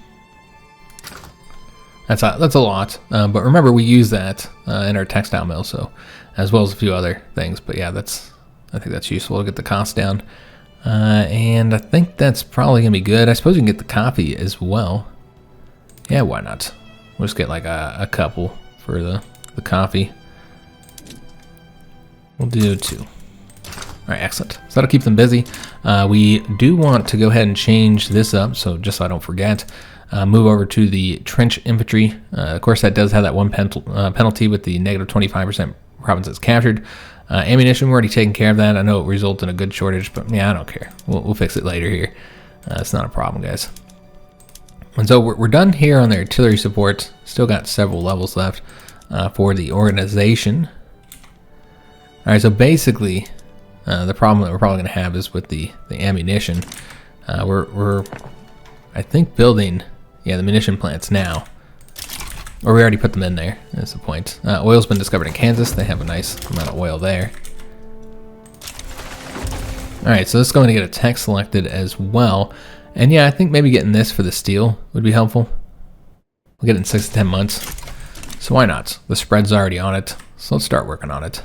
That's a lot, but remember we use that in our textile mill, so as well as a few other things. But yeah, I think that's useful to get the cost down. And I think that's probably gonna be good. I suppose you can get the coffee as well. Yeah, why not? We'll just get like a couple for the coffee. We'll do 2. All right, excellent. So that'll keep them busy. We do want to go ahead and change this up, so just so I don't forget, move over to the trench infantry. Of course, that does have that 1 penalty with the negative 25% provinces captured. Ammunition, we're already taking care of that. I know it resulted in a good shortage, but yeah, I don't care. We'll fix it later here. It's not a problem, guys. And so we're done here on the artillery support. Still got several levels left for the organization. All right, so basically, the problem that we're probably going to have is with the ammunition. We're I think building the munition plants now, or we already put them in there. That's the point. Oil's been discovered in Kansas. They have a nice amount of oil there. All right, so this is going to get a tech selected as well. And yeah, I think maybe getting this for the steel would be helpful. We'll get it in 6 to 10 months. So why not? The spread's already on it, so let's start working on it.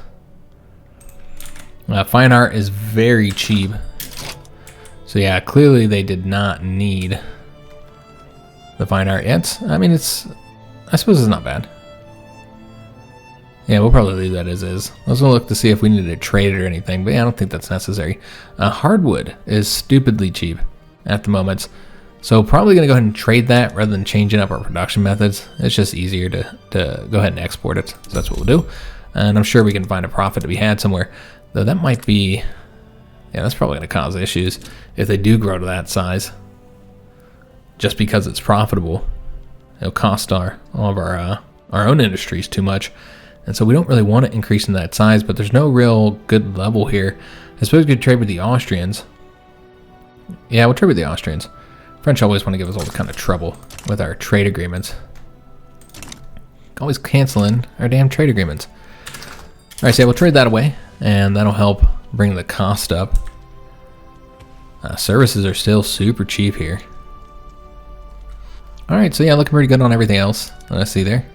Fine art is very cheap. So yeah, clearly they did not need the fine art yet. I mean, I suppose it's not bad. Yeah, we'll probably leave that as is. I was gonna look to see if we needed to trade it or anything, but yeah, I don't think that's necessary. Hardwood is stupidly cheap at the moment. So probably going to go ahead and trade that rather than changing up our production methods. It's just easier to go ahead and export it. So that's what we'll do. And I'm sure we can find a profit to be had somewhere. Though that might be, yeah, that's probably going to cause issues if they do grow to that size. Just because it's profitable, it'll cost all of our own industries too much. And so we don't really want to increase in that size, but there's no real good level here. I suppose we could trade with the Austrians. Yeah, we'll trade with the Austrians. French always want to give us all the kind of trouble with our trade agreements. Always canceling our damn trade agreements. All right, so yeah, we'll trade that away, and that'll help bring the cost up. Services are still super cheap here. All right, so yeah, looking pretty good on everything else that I see there.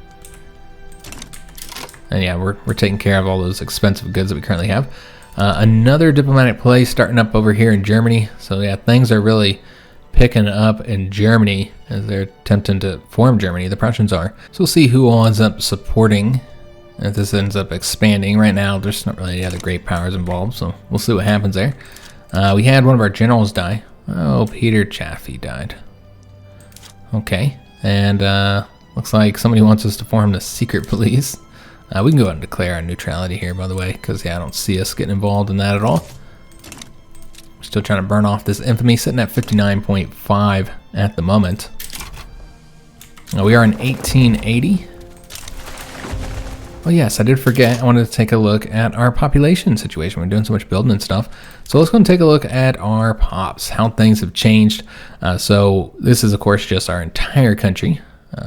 And yeah, we're taking care of all those expensive goods that we currently have. Another diplomatic play starting up over here in Germany. So yeah, things are really picking up in Germany as they're attempting to form Germany. The Prussians are. So we'll see who all ends up supporting. If this ends up expanding. Right now, there's not really any other great powers involved, so we'll see what happens there. We had one of our generals die. Oh, Peter Chaffee died. Okay, and looks like somebody wants us to form the secret police. We can go ahead and declare our neutrality here, by the way, because yeah, I don't see us getting involved in that at all. We're still trying to burn off this infamy, sitting at 59.5 at the moment. We are in 1880. Oh yes, I did forget. I wanted to take a look at our population situation. We're doing so much building and stuff. So let's go and take a look at our pops, how things have changed. So this is, of course, just our entire country.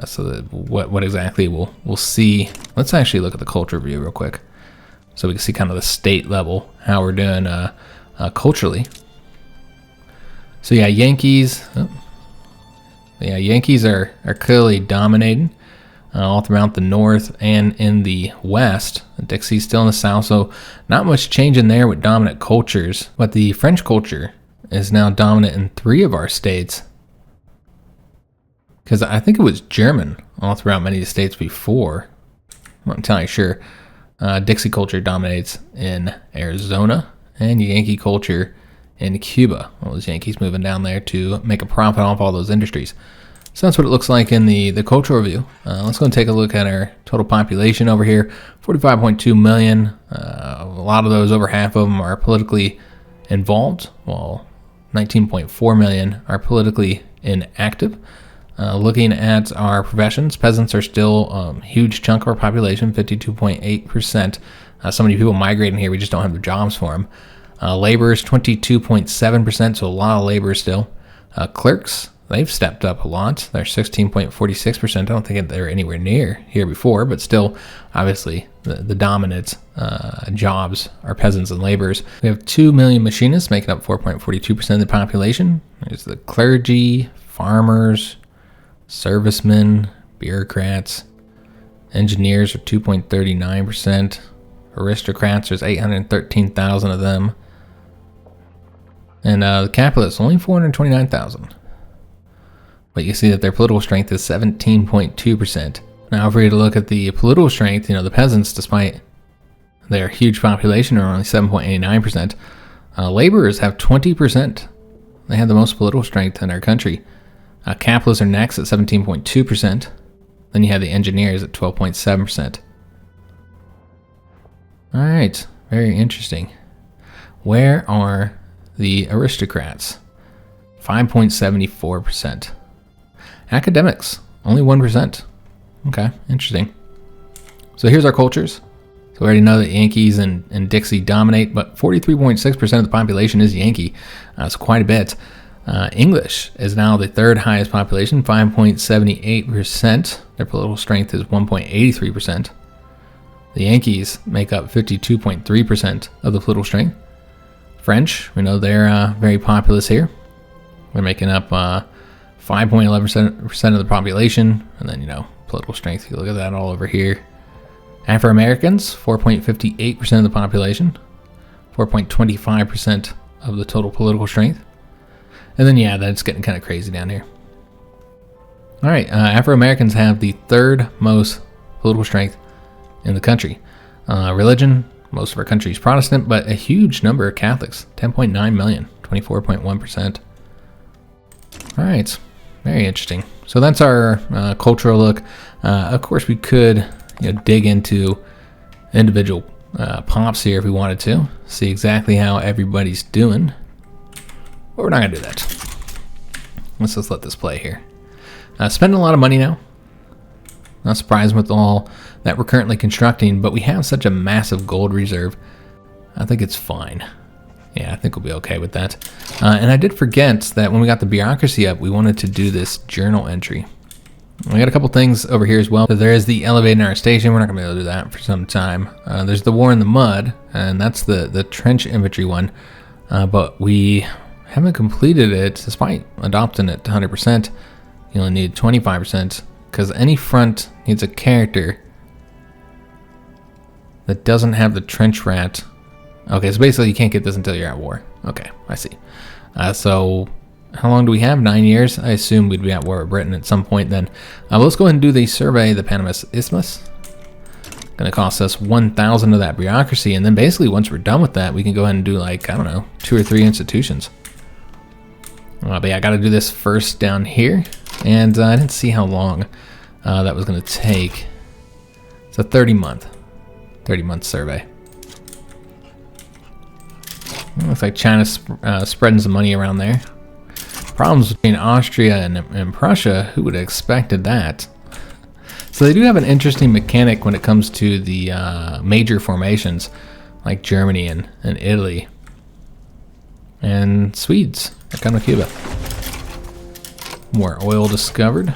So that what exactly we'll see. Let's actually look at the culture view real quick, so we can see kind of the state level, how we're doing culturally. So yeah, Yankees. Yeah, Yankees are clearly dominating. All throughout the north and in the west. Dixie's still in the south, so not much change in there with dominant cultures. But the French culture is now dominant in 3 of our states. Because I think it was German all throughout many of the states before. I'm not entirely sure. Dixie culture dominates in Arizona, and Yankee culture in Cuba. Well, those Yankees moving down there to make a profit off all those industries. So that's what it looks like in the cultural view. Let's go and take a look at our total population over here. 45.2 million. A lot of those, over half of them, are politically involved, while 19.4 million are politically inactive. Looking at our professions, peasants are still a huge chunk of our population, 52.8%. So many people migrating here, we just don't have the jobs for them. Laborers, 22.7%, so a lot of labor still. Clerks, they've stepped up a lot. They're 16.46%. I don't think they're anywhere near here before, but still, obviously, the dominant jobs are peasants and laborers. We have 2 million machinists, making up 4.42% of the population. There's the clergy, farmers, servicemen, bureaucrats. Engineers are 2.39%. Aristocrats, there's 813,000 of them. And the capitalists, only 429,000. But you see that their political strength is 17.2%. Now, if we were to look at the political strength, the peasants, despite their huge population, are only 7.89%. Laborers have 20%. They have the most political strength in our country. Capitalists are next at 17.2%. Then you have the engineers at 12.7%. All right, very interesting. Where are the aristocrats? 5.74%. Academics, only 1%. Okay, interesting. So here's our cultures. So we already know that Yankees and Dixie dominate, but 43.6% of the population is Yankee. That's quite a bit. English is now the 3rd highest population, 5.78%. Their political strength is 1.83%. The Yankees make up 52.3% of the political strength. French, we know they're very populous here. They're making up 5.11% of the population. And then, political strength, you look at that all over here. Afro-Americans, 4.58% of the population. 4.25% of the total political strength. And then, yeah, that's getting kind of crazy down here. All right, Afro-Americans have the 3rd most political strength in the country. Religion, most of our country is Protestant, but a huge number of Catholics, 10.9 million, 24.1%. All right, Very interesting. So that's our cultural look. Of course, we could dig into individual pops here if we wanted to, see exactly how everybody's doing. But we're not going to do that. Let's just let this play here. Spending a lot of money now. Not surprising with all that we're currently constructing, but we have such a massive gold reserve. I think it's fine. Yeah, I think we'll be okay with that. And I did forget that when we got the bureaucracy up, we wanted to do this journal entry. We got a couple things over here as well. So there is the elevated in our station. We're not going to be able to do that for some time. There's the war in the mud, and that's the trench infantry one. But we haven't completed it despite adopting it to 100%. You only need 25% because any front needs a character that doesn't have the trench rat. Okay, so basically you can't get this until you're at war. Okay, I see. So how long do we have? 9 years? I assume we'd be at war with Britain at some point then. Let's go ahead and do the survey of the Panama Isthmus. Gonna cost us 1,000 of that bureaucracy, and then basically once we're done with that, we can go ahead and do like, I don't know, 2 or 3 institutions. But yeah, I gotta do this first down here, and I didn't see how long that was gonna take. It's a 30-month survey. Looks like China's spreading some money around there. Problems between Austria and Prussia, who would have expected that? So they do have an interesting mechanic when it comes to the major formations, like Germany and Italy. And Swedes, like kind of Cuba. More oil discovered.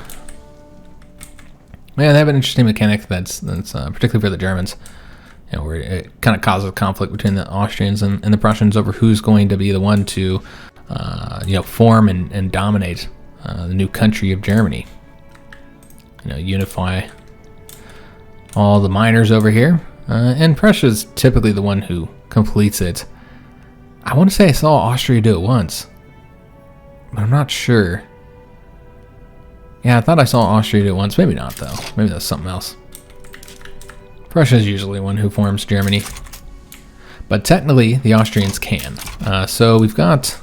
Man, they have an interesting mechanic that's particularly for the Germans. Where it kind of causes conflict between the Austrians and the Prussians over who's going to be the one to, form and dominate the new country of Germany. Unify all the miners over here, and Prussia's typically the one who completes it. I want to say I saw Austria do it once, but I'm not sure. Yeah, I thought I saw Austria do it once. Maybe not though. Maybe that's something else. Russia's usually one who forms Germany, but technically the Austrians can. So we've got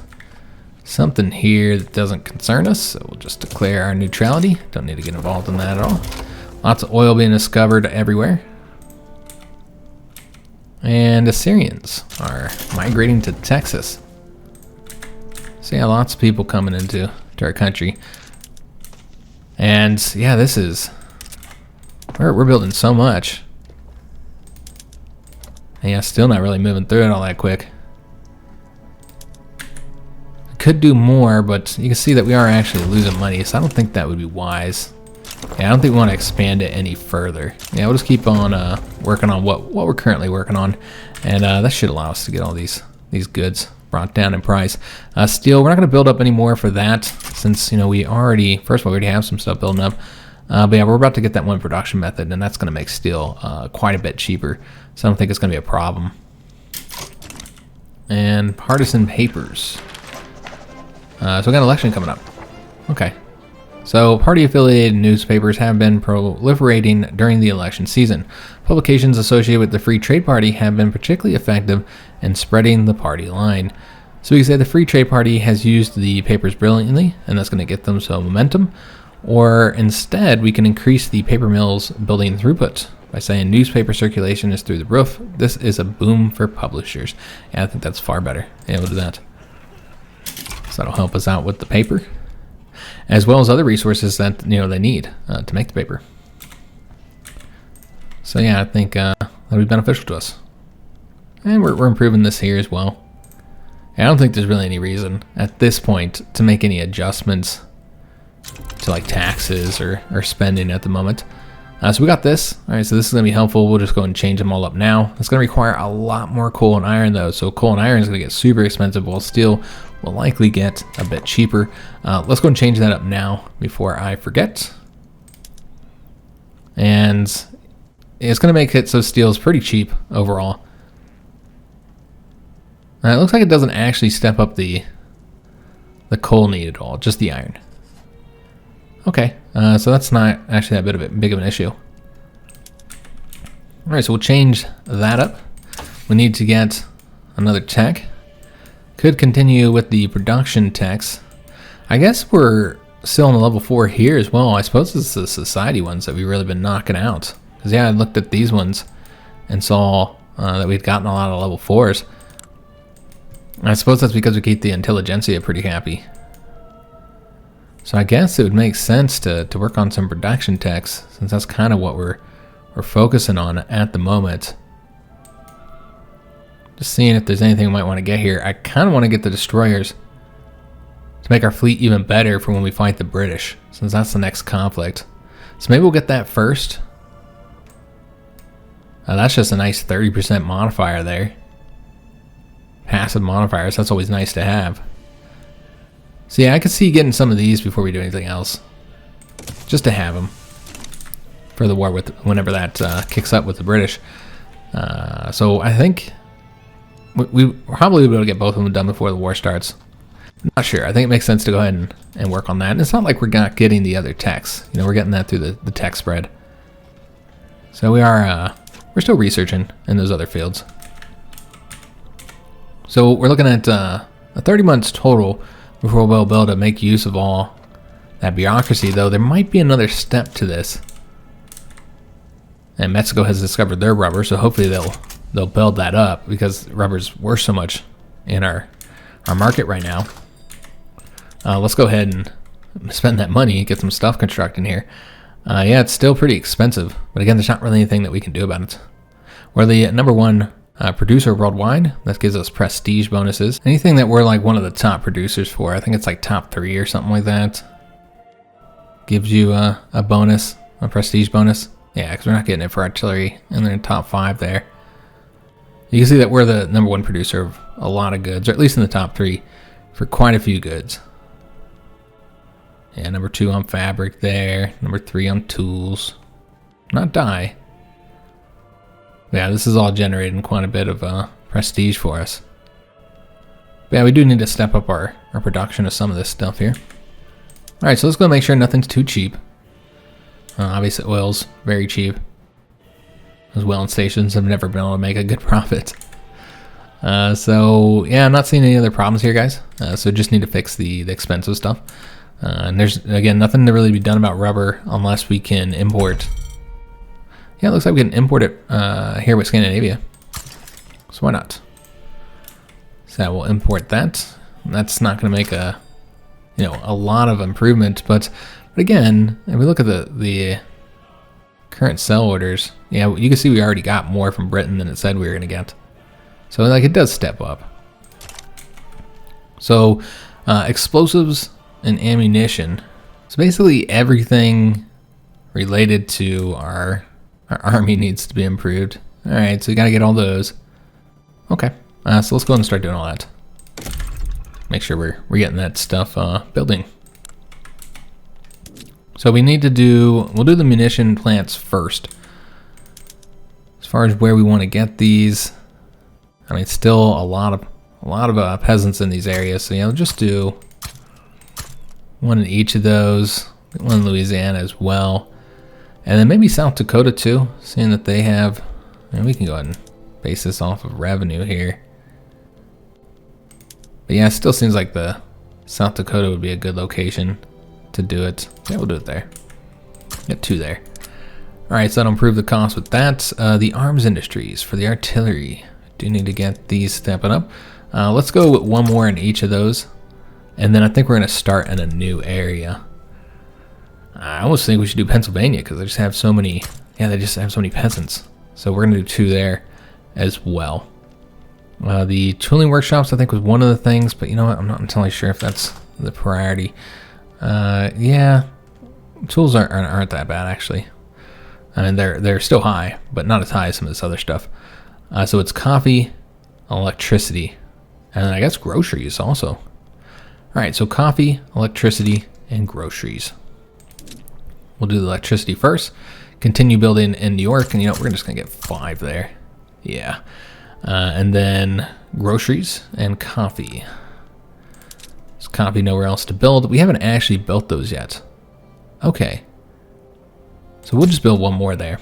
something here that doesn't concern us, so we'll just declare our neutrality. Don't need to get involved in that at all. Lots of oil being discovered everywhere. And Assyrians are migrating to Texas. So yeah, lots of people coming into our country. And yeah, this is, we're building so much. And yeah, still not really moving through it all that quick. Could do more, but you can see that we are actually losing money, so I don't think that would be wise. Yeah, I don't think we want to expand it any further. Yeah, we'll just keep on working on what we're currently working on, and that should allow us to get all these goods brought down in price. Steel, we're not going to build up any more for that, since we already, first of all, we already have some stuff building up. But yeah, we're about to get that one production method, and that's going to make steel quite a bit cheaper. So I don't think it's going to be a problem. And partisan papers. So we got an election coming up. Okay. So party-affiliated newspapers have been proliferating during the election season. Publications associated with the Free Trade Party have been particularly effective in spreading the party line. So we can say the Free Trade Party has used the papers brilliantly, and that's going to get them some momentum. Or instead, we can increase the paper mill's building throughput by saying newspaper circulation is through the roof. This is a boom for publishers. Yeah, I think that's far better. Yeah, we'll do that. So that'll help us out with the paper, as well as other resources that they need to make the paper. So yeah, I think that'll be beneficial to us. And we're improving this here as well. I don't think there's really any reason at this point to make any adjustments to like taxes or spending at the moment. So we got this. All right, so this is going to be helpful. We'll just go and change them all up now. It's going to require a lot more coal and iron though. So coal and iron is going to get super expensive, while steel will likely get a bit cheaper. Let's go and change that up now before I forget. And it's going to make it so steel is pretty cheap overall. It looks like it doesn't actually step up the coal need at all, just the iron. Okay, so that's not actually that big of an issue. All right, so we'll change that up. We need to get another tech. Could continue with the production techs. I guess we're still on the level 4 here as well. I suppose it's the society ones that we've really been knocking out. Because yeah, I looked at these ones and saw that we'd gotten a lot of level 4s. And I suppose that's because we keep the intelligentsia pretty happy. So I guess it would make sense to work on some production techs, since that's kind of what we're focusing on at the moment. Just seeing if there's anything we might want to get here. I kind of want to get the destroyers to make our fleet even better for when we fight the British, since that's the next conflict. So maybe we'll get that first. That's just a nice 30% modifier there. Passive modifiers, that's always nice to have. So yeah, I could see getting some of these before we do anything else. Just to have them for the war with whenever that kicks up with the British. So I think we probably will be able to get both of them done before the war starts. Not sure. I think it makes sense to go ahead and work on that. And it's not like we're not getting the other techs. You know, we're getting that through the tech spread. So we are we're still researching in those other fields. So we're looking at 30 months total before we'll be able to make use of all that bureaucracy, though there might be another step to this. And Mexico has discovered their rubber, so hopefully they'll build that up, because rubber's worth so much in our market right now. Let's go ahead and spend that money, get some stuff constructing here. Yeah, it's still pretty expensive, but again, there's not really anything that we can do about it. We're the #1 producer worldwide. That gives us prestige bonuses. Anything that we're like one of the top producers for, I think it's like top 3 or something like that, gives you a bonus, a prestige bonus. Yeah, because we're not getting it for artillery, and they're in top 5 there. You can see that we're the #1 producer of a lot of goods, or at least in the top 3 for quite a few goods. Yeah, #2 on fabric there, #3 on tools, not dye. Yeah, this is all generating quite a bit of prestige for us. But yeah, we do need to step up our production of some of this stuff here. Alright, so let's go make sure nothing's too cheap. Obviously oil's very cheap. Those whaling stations have never been able to make a good profit. So yeah, I'm not seeing any other problems here, guys. So just need to fix the expensive stuff. And there's, again, nothing to really be done about rubber unless we can import. Yeah, it looks like we can import it here with Scandinavia. So why not? So we'll import that. That's not going to make a lot of improvement, but again, if we look at the current sell orders, yeah, you can see we already got more from Britain than it said we were going to get. So like it does step up. So explosives and ammunition. So basically everything related to our army needs to be improved. All right, so we got to get all those. Okay, so let's go ahead and start doing all that. Make sure we're getting that stuff building. So we need to we'll do the munition plants first. As far as where we want to get these, I mean, still a lot of peasants in these areas. So yeah, we'll just do one in each of those. One in Louisiana as well, and then maybe South Dakota too. Seeing that they have, and we can go ahead and base this off of revenue here. But yeah, it still seems like the South Dakota would be a good location to do it. Yeah, we'll do it there. Get 2 there. All right, so that'll improve the cost with that. The arms industries for the artillery. Do need to get these stepping up. Let's go with 1 more in each of those, and then I think we're going to start in a new area. I almost think we should do Pennsylvania because they just have so many. Yeah, they just have so many peasants. So we're going to do 2 there as well. The tooling workshops, I think, was one of the things, but you know what? I'm not entirely sure if that's the priority. Yeah, tools aren't that bad actually. I mean, they're still high, but not as high as some of this other stuff. So it's coffee, electricity, and then I guess groceries also. All right, so coffee, electricity, and groceries. We'll do the electricity first. Continue building in New York, and you know we're just gonna get 5 there. Yeah, and then groceries and coffee. There's coffee nowhere else to build. We haven't actually built those yet. Okay, so we'll just build 1 more there.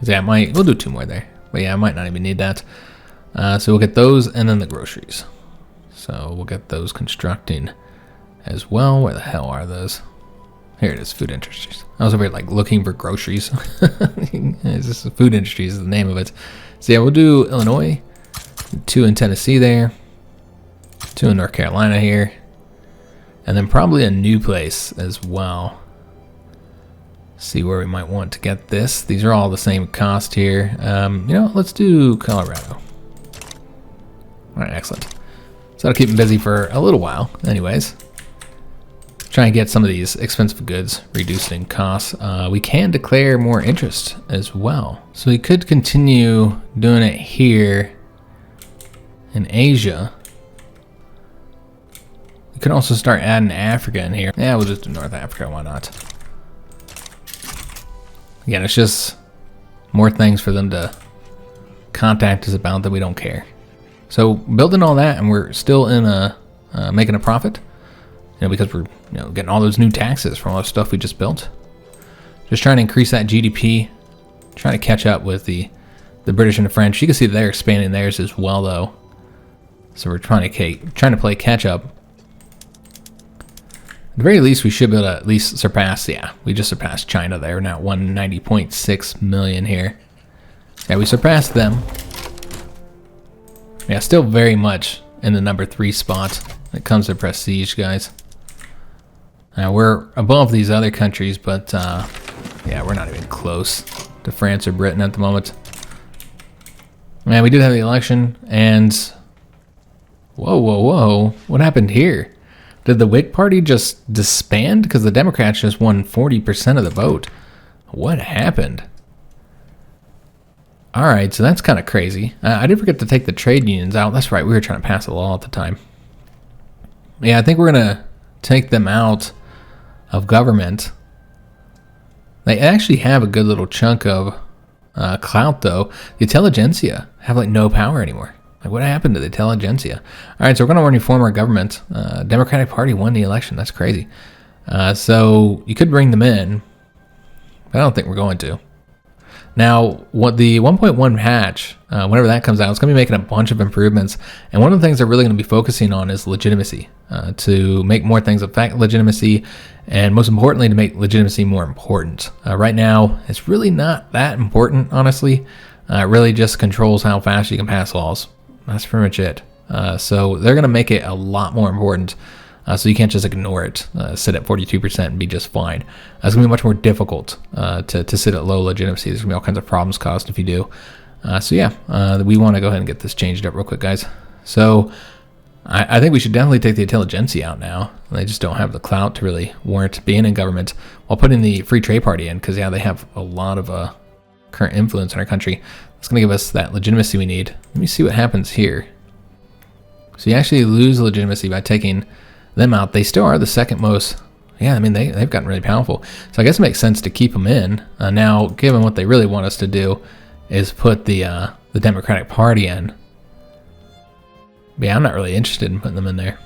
Yeah, we'll do 2 more there. But yeah, I might not even need that. So we'll get those and then the groceries. So we'll get those constructing as well. Where the hell are those? Here it is, food industries. I was over here like looking for groceries. It's just food industries is the name of it. So yeah, we'll do Illinois, 2 in Tennessee there, 2 in North Carolina here, and then probably a new place as well. See where we might want to get this. These are all the same cost here. You know, let's do Colorado. All right, excellent. So that'll keep them busy for a little while anyways. Try and get some of these expensive goods reduced in costs. We can declare more interest as well. So we could continue doing it here in Asia. We could also start adding Africa in here. Yeah, we'll just do North Africa, why not? Again, it's just more things for them to contact us about that we don't care. So building all that, and we're still in a making a profit. You know, because we're getting all those new taxes from all the stuff we just built. Just trying to increase that GDP, trying to catch up with the British and the French. You can see they're expanding theirs as well, though. So we're trying to play catch up. At the very least, we should be able to at least surpass. Yeah, we just surpassed China there. We're now at 190.6 million here. Yeah, we surpassed them. Yeah, still very much in the number 3 spot when it comes to prestige, guys. We're above these other countries, but yeah, we're not even close to France or Britain at the moment. Man, we did have the election, and whoa, what happened here? Did the Whig Party just disband because the Democrats just won 40% of the vote? What happened? All right, so that's kind of crazy. I did forget to take the trade unions out. That's right, we were trying to pass a law at the time. Yeah, I think we're gonna take them out of government. They actually have a good little chunk of clout, though. The intelligentsia have like no power anymore. Like, what happened to the intelligentsia? All right, so we're going to reform our government. Democratic Party won the election. That's crazy. So you could bring them in, but I don't think we're going to. Now, what the 1.1 patch, whenever that comes out, it's going to be making a bunch of improvements. And one of the things they're really going to be focusing on is legitimacy, to make more things affect legitimacy, and most importantly, to make legitimacy more important. Right now, it's really not that important, honestly. It really just controls how fast you can pass laws. That's pretty much it. So they're going to make it a lot more important. So you can't just ignore it, sit at 42% and be just fine. It's going to be much more difficult to sit at low legitimacy. There's going to be all kinds of problems caused if you do. So yeah, we want to go ahead and get this changed up real quick, guys. So I think we should definitely take the intelligentsia out now. They just don't have the clout to really warrant being in government, while putting the Free Trade Party in, because yeah, they have a lot of current influence in our country. It's going to give us that legitimacy we need. Let me see what happens here. So you actually lose legitimacy by taking them out. They still are the second most. Yeah, I mean, they've gotten really powerful. So I guess it makes sense to keep them in. Now, given what they really want us to do is put the Democratic Party in. But yeah, I'm not really interested in putting them in there.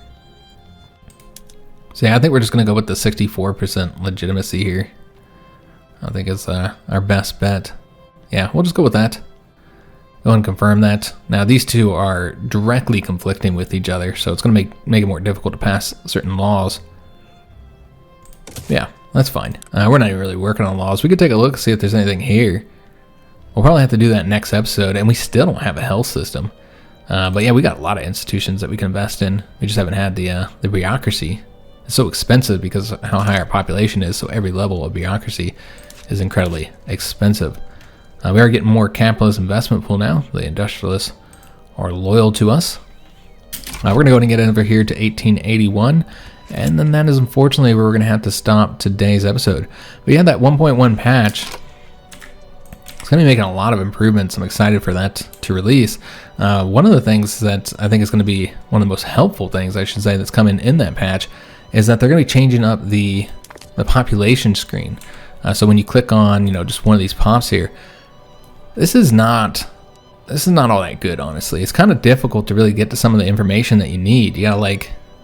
So yeah, I think we're just going to go with the 64% legitimacy here. I think it's our best bet. Yeah, we'll just go with that. Go and confirm that. Now, these two are directly conflicting with each other, so it's going to make it more difficult to pass certain laws. Yeah, that's fine. We're not even really working on laws. We could take a look, see if there's anything here. We'll probably have to do that next episode, and we still don't have a health system. But yeah, we got a lot of institutions that we can invest in. We just haven't had the bureaucracy. It's so expensive because of how high our population is, so every level of bureaucracy is incredibly expensive. We are getting more capitalist investment pool now. The industrialists are loyal to us. We're going to go ahead and get over here to 1881. And then that is unfortunately where we're going to have to stop today's episode. We had that 1.1 patch. It's going to be making a lot of improvements. I'm excited for that to release. One of the things that I think is going to be one of the most helpful things, I should say, that's coming in that patch is that they're going to be changing up the population screen. So when you click on, just one of these pops here, this is not all that good, honestly. It's kind of difficult to really get to some of the information that you need. You gotta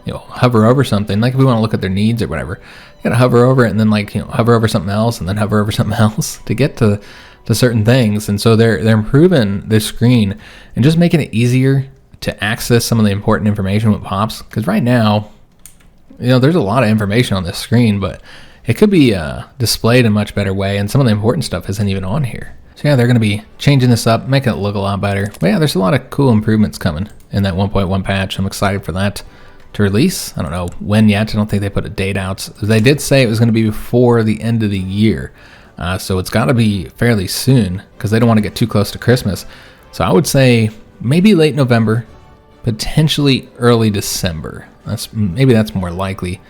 hover over something. Like if we want to look at their needs or whatever, you gotta hover over it and then hover over something else and then hover over something else to get to certain things. And so they're improving this screen and just making it easier to access some of the important information with pops. Because right now, there's a lot of information on this screen, but it could be displayed in a much better way, and some of the important stuff isn't even on here. So yeah, they're going to be changing this up, making it look a lot better. But yeah, there's a lot of cool improvements coming in that 1.1 patch. I'm excited for that to release. I don't know when yet. I don't think they put a date out. They did say it was going to be before the end of the year. So it's got to be fairly soon because they don't want to get too close to Christmas. So I would say maybe late November, potentially early December. Maybe that's more likely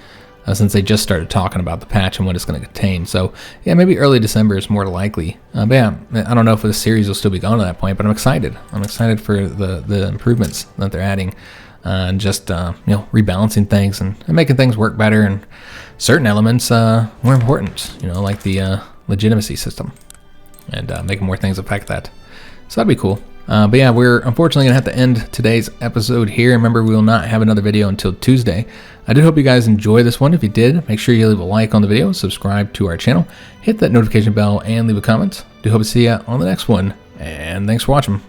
since they just started talking about the patch and what it's going to contain. So yeah, maybe early December is more likely. But yeah, I don't know if the series will still be going to that point, but I'm excited. I'm excited for the improvements that they're adding. And just rebalancing things and making things work better, and certain elements more important, like the legitimacy system, and making more things affect that. So that'd be cool. But yeah, we're unfortunately gonna have to end today's episode here. Remember, we will not have another video until Tuesday. I do hope you guys enjoy this one. If you did, make sure you leave a like on the video, subscribe to our channel, hit that notification bell, and leave a comment. Do hope to see you on the next one, and thanks for watching.